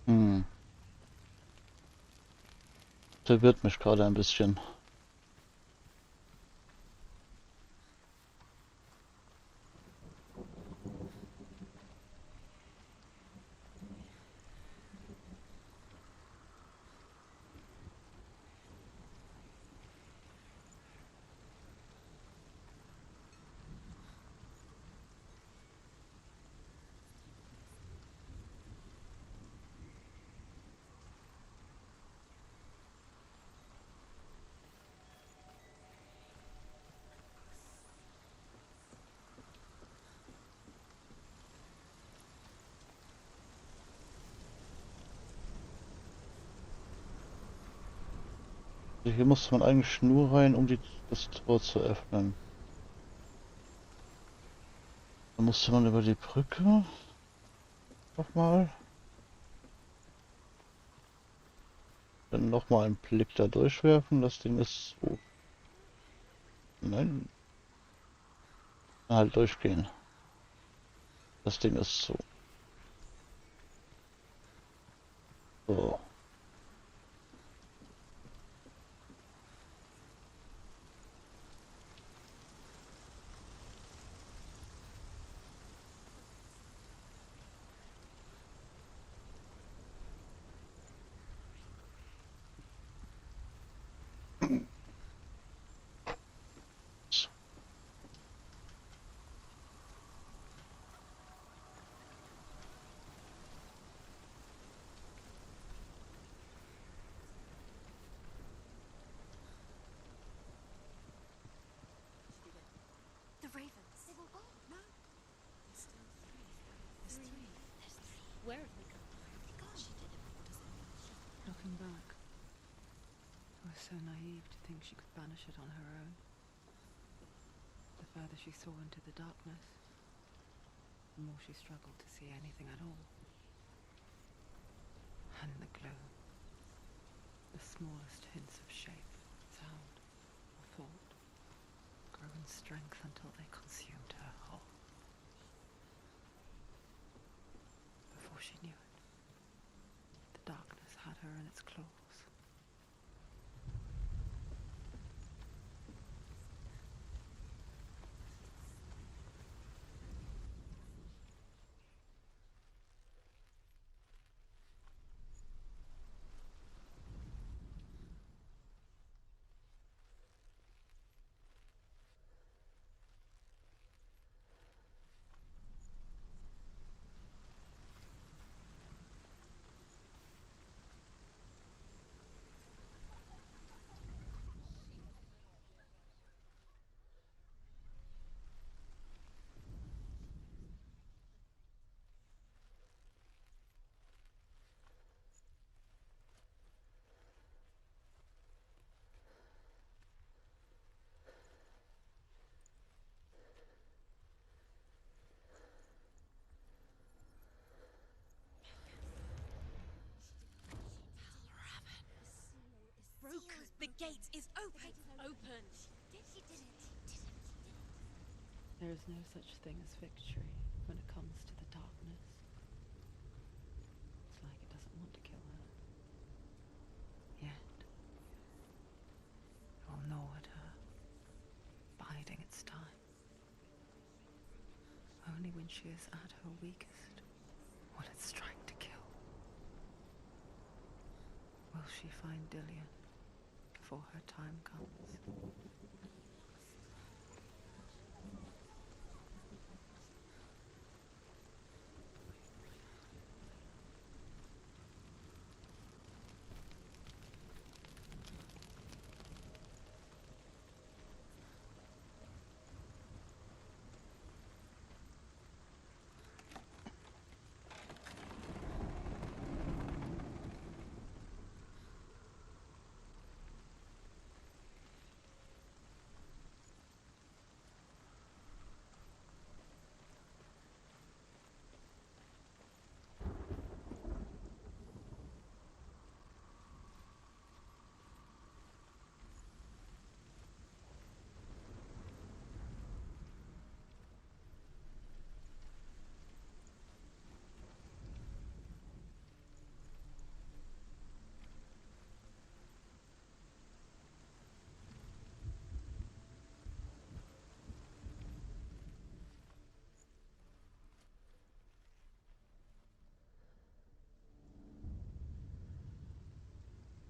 Hm, verwirrt mich gerade ein bisschen. Also hier musste man eigentlich nur rein, um das Tor zu öffnen. Dann musste man über die Brücke nochmal. Dann nochmal einen Blick da durchwerfen. Das Ding ist so. Nein. Halt durchgehen. Das Ding ist so. So. The ravens. They were gone. No. There's still three. There's three. There's three. Where have they gone? Where have they gone? She did it. What does it mean? Looking back, I was so naive to think she could banish it on her own. The further she saw into the darkness, the more she struggled to see anything at all. And the gloom, the smallest hints of shape, sound, or thought, grew in strength until they consumed her whole. Before she knew it, the darkness had her in its claws. Broken. The gate is open. Open. She did it. There is no such thing as victory when it comes to the darkness. It's like it doesn't want to kill her. Yet. It will gnaw at her, biding its time. Only when she is at her weakest will it strike to kill. Will she find Dillion before her time comes?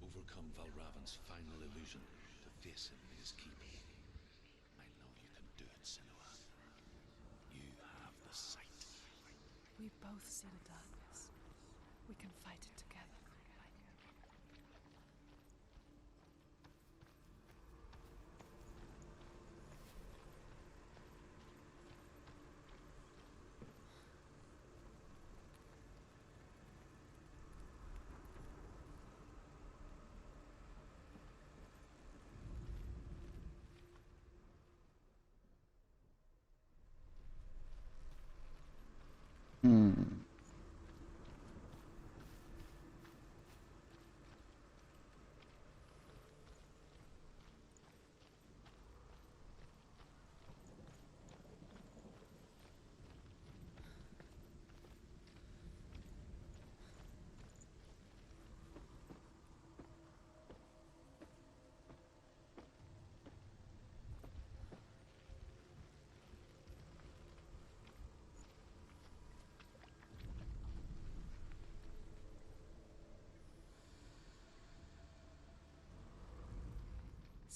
Overcome Valravan's final illusion to face him in his keep. I know you can do it, Senua. You have the sight. We both see the darkness. We can fight it together.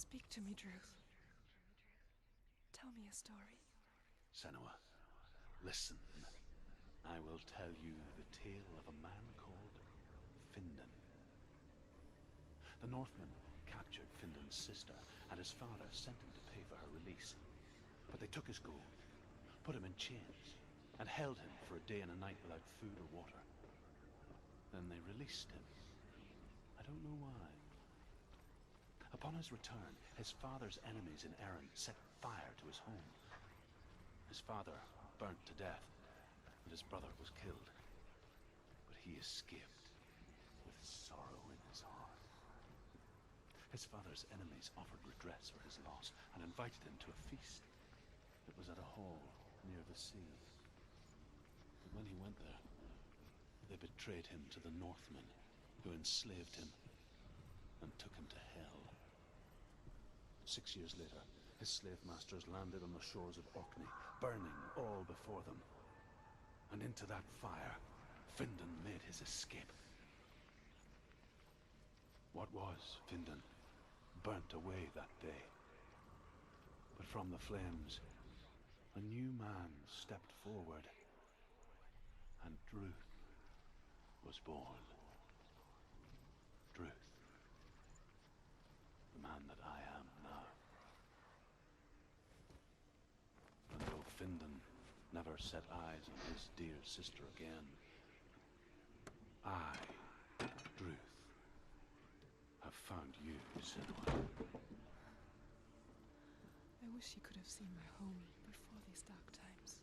Speak to me, Druth. Tell me a story. Senua, listen. I will tell you the tale of a man called Findan. The Northmen captured Findan's sister, and his father sent him to pay for her release. But they took his gold, put him in chains, and held him for a day and a night without food or water. Then they released him. I don't know why. Upon his return, his father's enemies in Erin set fire to his home. His father burnt to death, and his brother was killed. But he escaped with sorrow in his heart. His father's enemies offered redress for his loss and invited him to a feast. It was at a hall near the sea. But when he went there, they betrayed him to the Northmen, who enslaved him and took him to hell. 6 years later, his slave masters landed on the shores of Orkney, burning all before them. And into that fire, Findan made his escape. What was Findan burnt away that day. But from the flames, a new man stepped forward, and Druth was born. Druth, the man that I am now. And though Findan never set eyes on his dear sister again, I, Druth, have found you, Senua. I wish you could have seen my home before these dark times.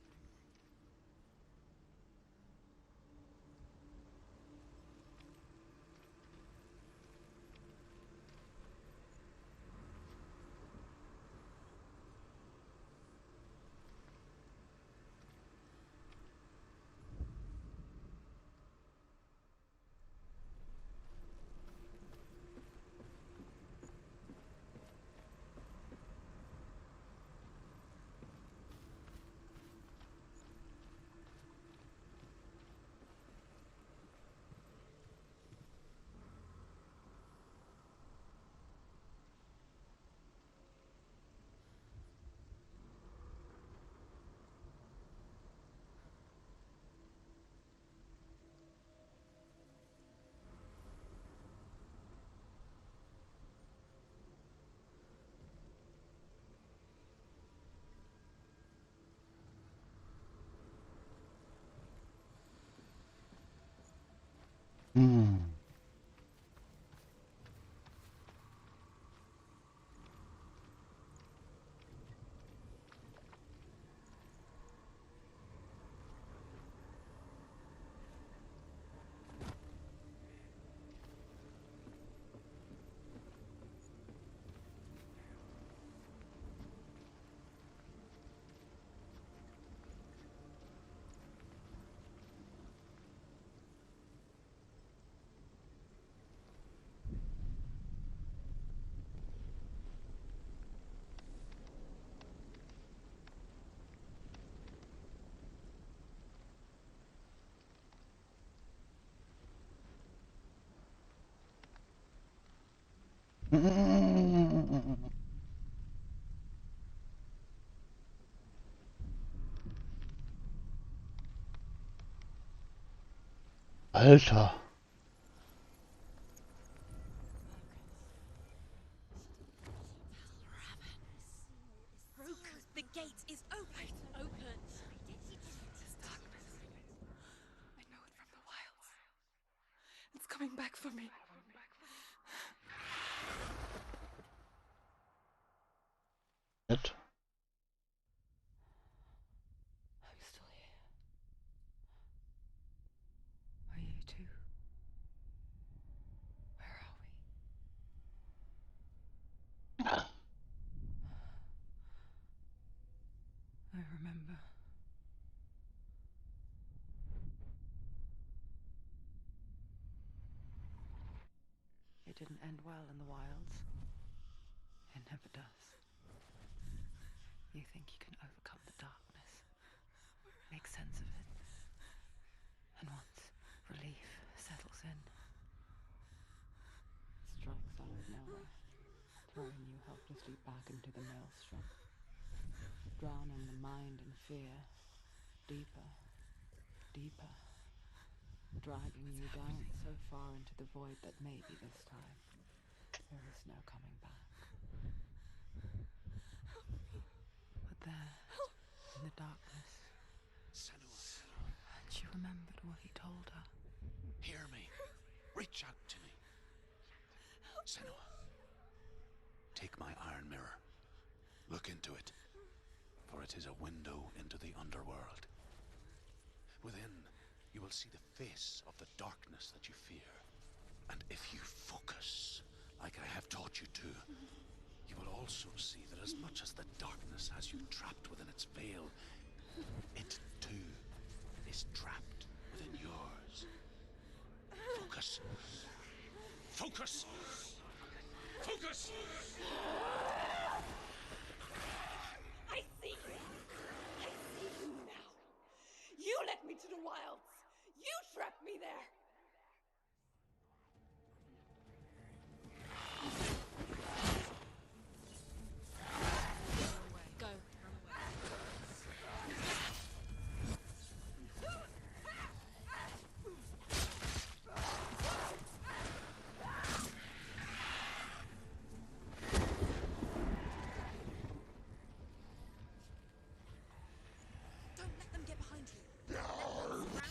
Hm. Alter. Broken. The gate is open. Open. This darkness. I know it from the wilds. It's coming back for me. Nett. I'm still here. Are you too? Where are we? I remember. It didn't end well in the wilds. It never does. You think you can overcome the darkness, make sense of it, and once relief settles in, strikes out of nowhere, throwing you helplessly back into the maelstrom, drowning the mind in fear, deeper, deeper, dragging you down so far into the void that maybe this time there is no coming back. But there, in the darkness, Senua, she remembered what he told her. hear me. Reach out to me. Senua, take my iron mirror. Look into it, for it is a window into the underworld. Within, you will see the face of the darkness that you fear. And if you focus, like I have taught you to, you will also see that as much as the darkness has you trapped within its veil, it too is trapped within yours. Focus. Focus! Focus! I see you! I see you now! You led me to the wilds! You trapped me there! Go. Don't let them get behind you. Let them surround you.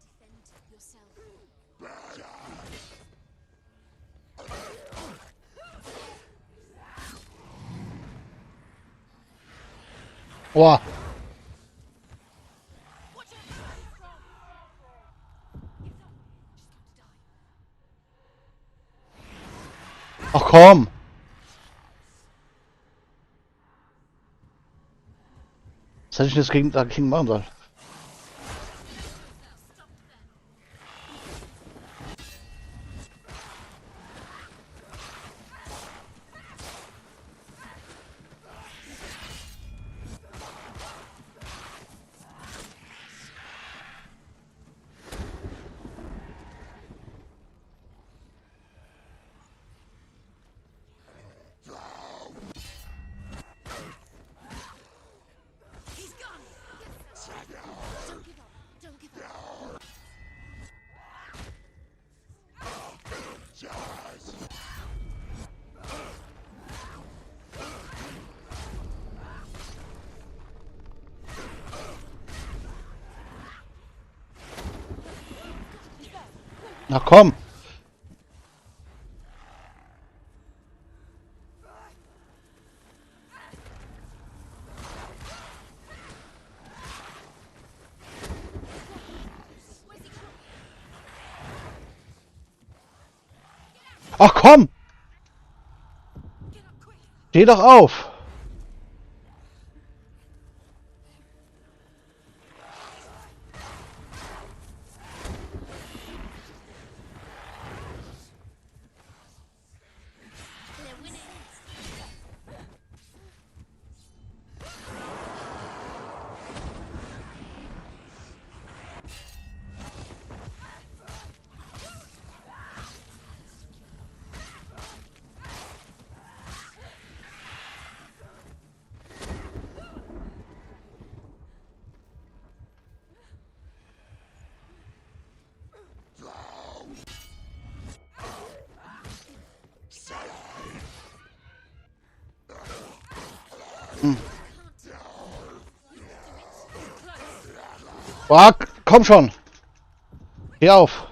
Defend yourself. Boah, Watch out! She's strong. She's going to die. ach komm! Was hätte ich denn jetzt dagegen machen sollen? Stop them. He's gone. Don't give up. Don't give up. Na komm! Ach komm! Get up quick. Steh doch auf! They're winning. Boah, komm schon! Geh auf!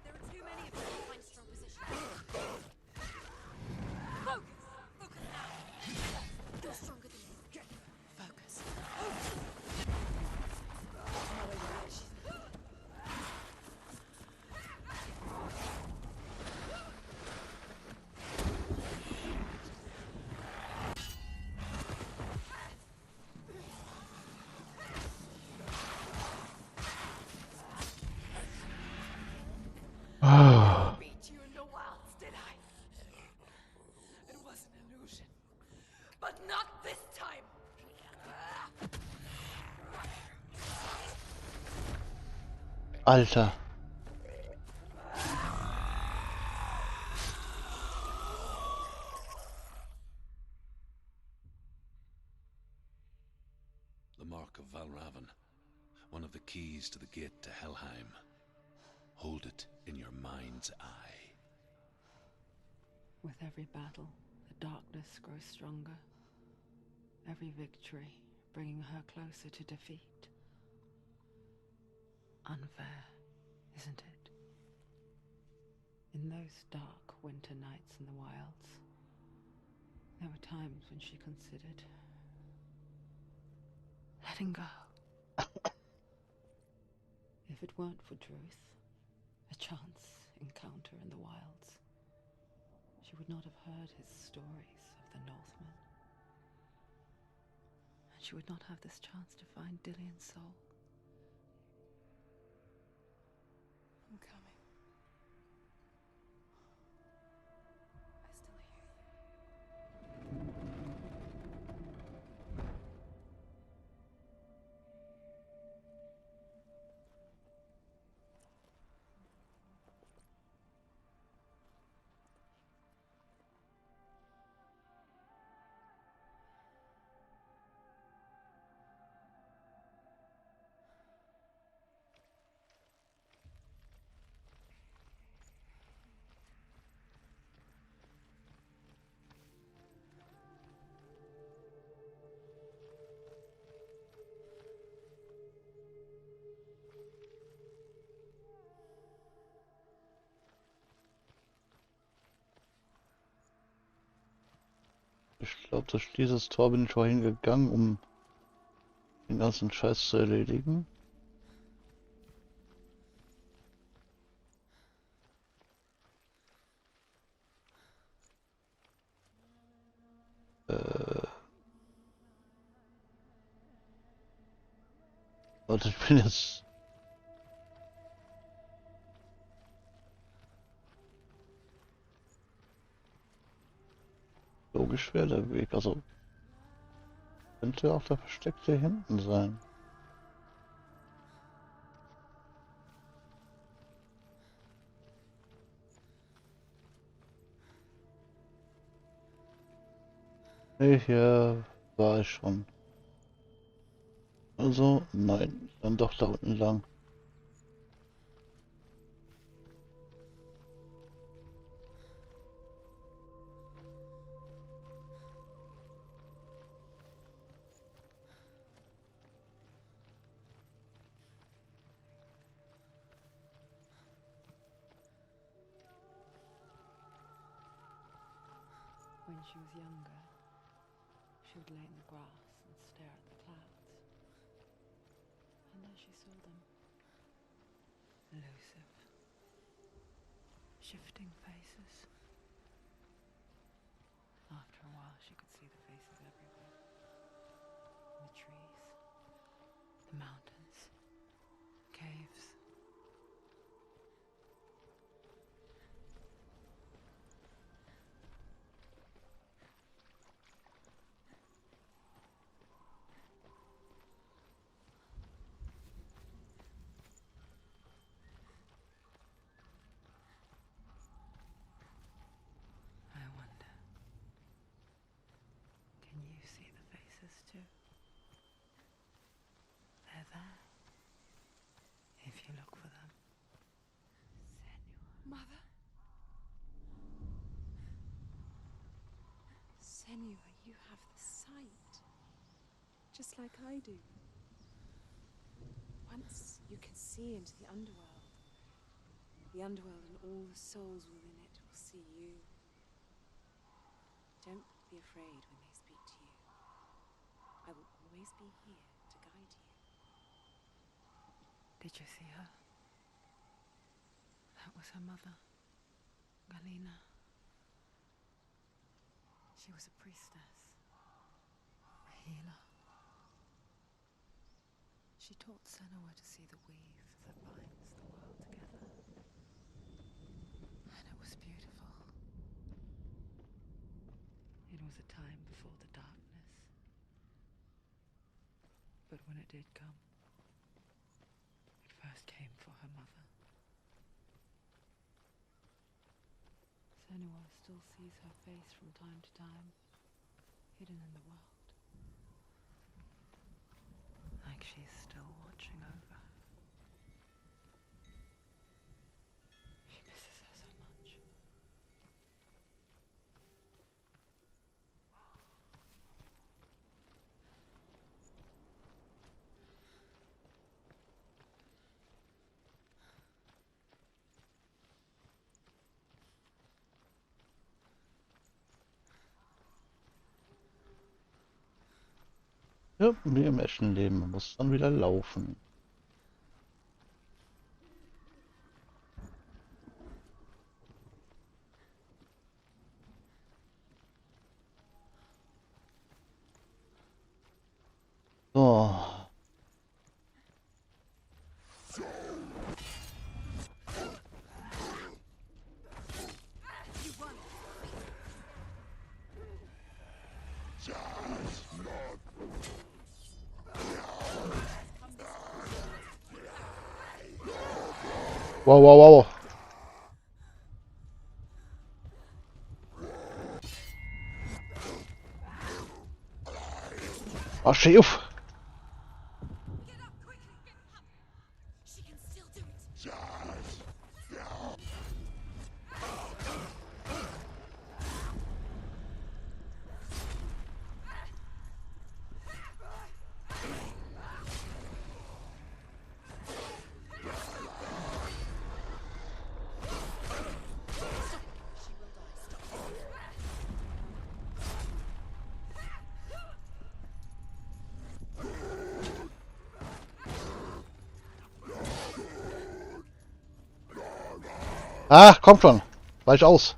There are too many of them to find a strong position. Focus! Focus! Not this time! Alter. The mark of Valravn, one of the keys to the gate to Helheim. Hold it in your mind's eye. With every battle, the darkness grows stronger. Every victory bringing her closer to defeat. Unfair, isn't it? In those dark winter nights in the wilds, there were times when she considered letting go. If it weren't for Druth, a chance encounter in the wilds, she would not have heard his stories of the Northmen. And she would not have this chance to find Dillion's soul. I'm coming. I still hear you. Ich glaube, durch dieses Tor bin ich vorhin gegangen, um den ganzen Scheiß zu erledigen. Warte, ich bin jetzt... Logisch wäre der Weg, also... Könnte auch der versteckte hinten sein. Nee, hier war ich schon. Also, nein, dann doch da unten lang. When she was younger, she would lay in the grass and stare at the clouds. And as she saw them, elusive, shifting faces. After a while, she could see the faces everywhere. In the trees, the mountains, caves. I wonder, can you see the faces too? They're there, if you look for them. Mother? Senua, you have the sight. Just like I do. Once you can see into the underworld and all the souls within it will see you. Don't be afraid when they speak to you. I will always be here to guide you. Did you see her? That was her mother, Galina. She was a priestess, a healer. She taught Senua to see the weave that binds the world together. And it was beautiful. It was a time before the darkness, But when it did come, it first came for her mother. Senua still sees her face from time to time, hidden in the world. Like she's still watching over her. She misses her so much. Ja, wie im echten Leben. Man muss dann wieder laufen. So. Wow, wow, wow. Ach, steh auf. Get up quickly! Get up! She can still do it! Ah, kommt schon. Weich aus.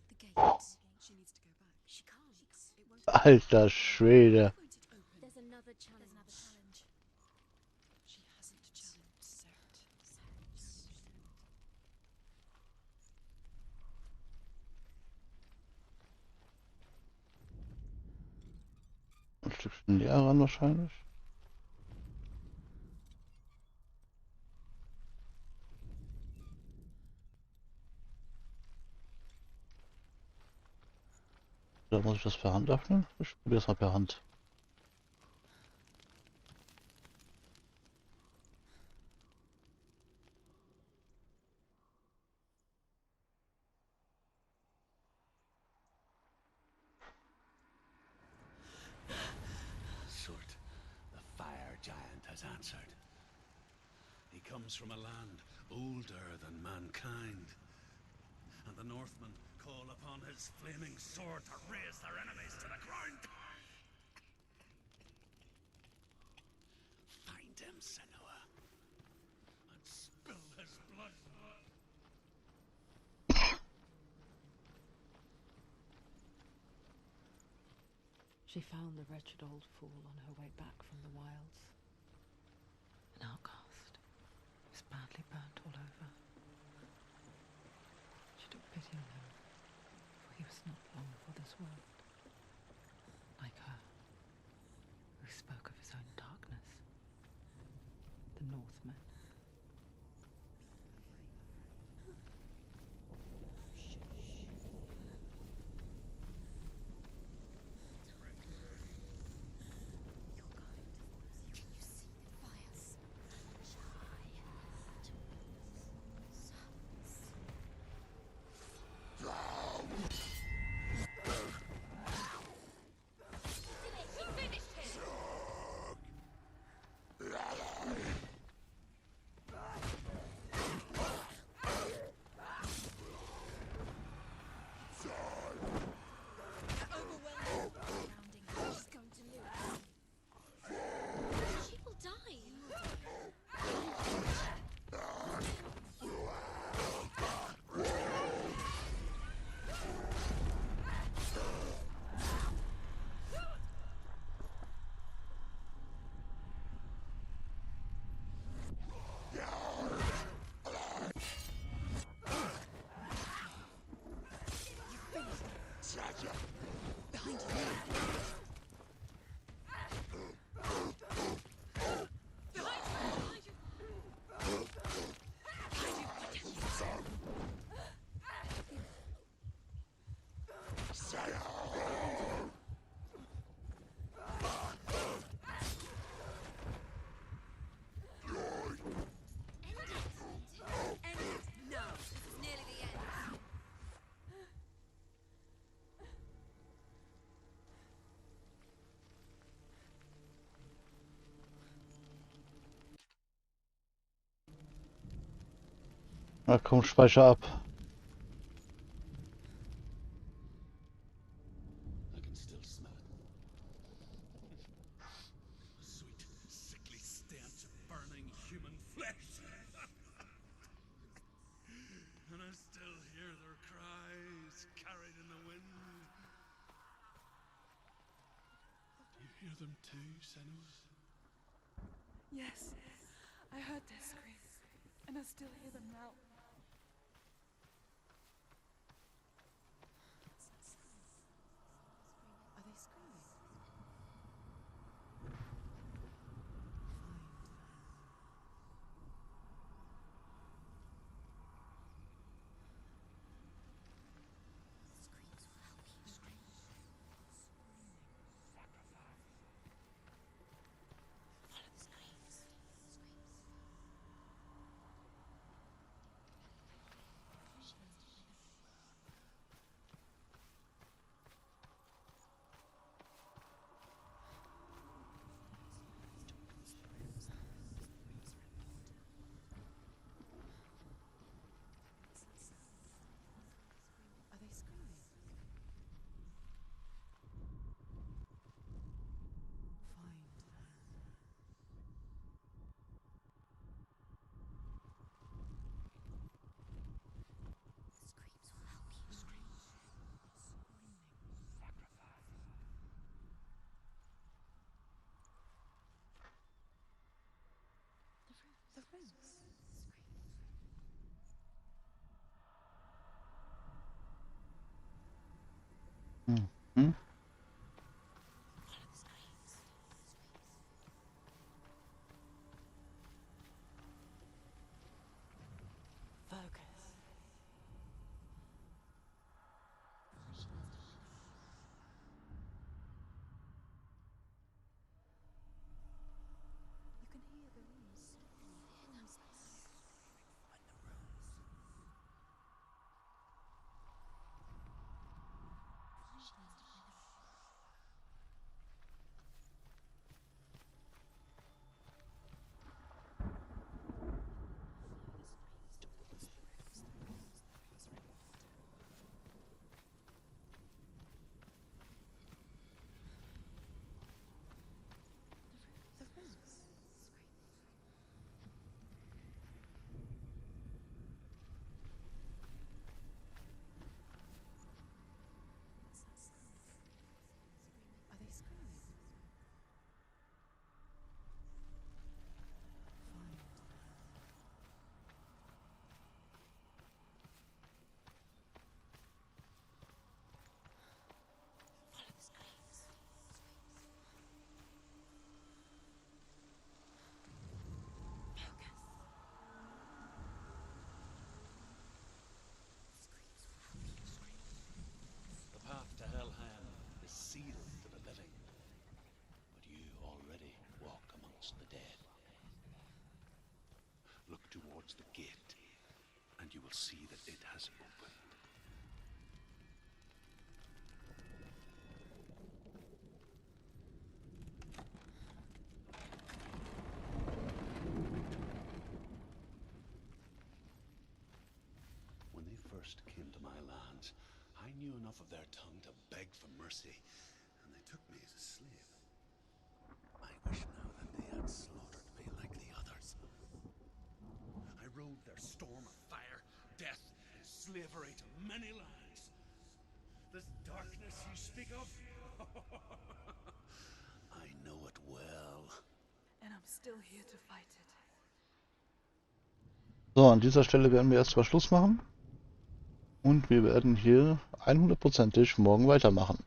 The gate. She needs to go back. She can't. It won't. Alter Schwede. Won't it open? There's another challenge. She hasn't challenged Set. Ein Stückchen näher ran wahrscheinlich. Oder muss ich das per Hand öffnen? Ich probiere es mal per Hand. Surt, the fire giant has answered. He comes from a land older than mankind. And the Northmen call upon his flaming sword to raise their enemies to the ground. Find him, Senua, and spill his blood. She found the wretched old fool on her way back from the wilds. An outcast. He was badly burnt all over. She took pity on him, for he was not long for this world. Like her, who spoke of his own darkness. The Northmen. Na komm, speicher ab. I can still smell it. The sweet, sickly stench of burning human flesh. And I still hear their cries carried in the wind. You hear them too, Senua? Yes, I heard their screams, and I still hear them now. Are they screaming? Screams will help you. Screams. Follow the screams. Are they screaming? Find her. Screams will help you. Screams. Screaming. Sacrifice. The roots. Mhm. Follow the screams. Focus. You can hear the rooms. Find the rooms. The rooms. Are they screaming? Find her. Follow the screams. Focus. Screams will help you. The path to Helheim is sealed to the living, but you already walk amongst the dead. Look towards the gate, and you will see that it has opened. When they first came to my lands, I knew enough of their tongue to beg for mercy, and they took me as a slave. I wish now that they had slaughtered me like the others. I rode their storm of fire, death, and slavery to many lands. This darkness you speak of, I know it well. And I'm still here to fight it. So, an dieser Stelle werden wir erstmal Schluss machen. Und wir werden hier 100%ig morgen weitermachen.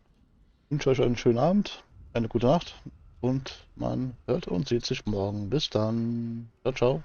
Ich wünsche euch einen schönen Abend, eine gute Nacht und man hört und sieht sich morgen. Bis dann. Ciao, ciao.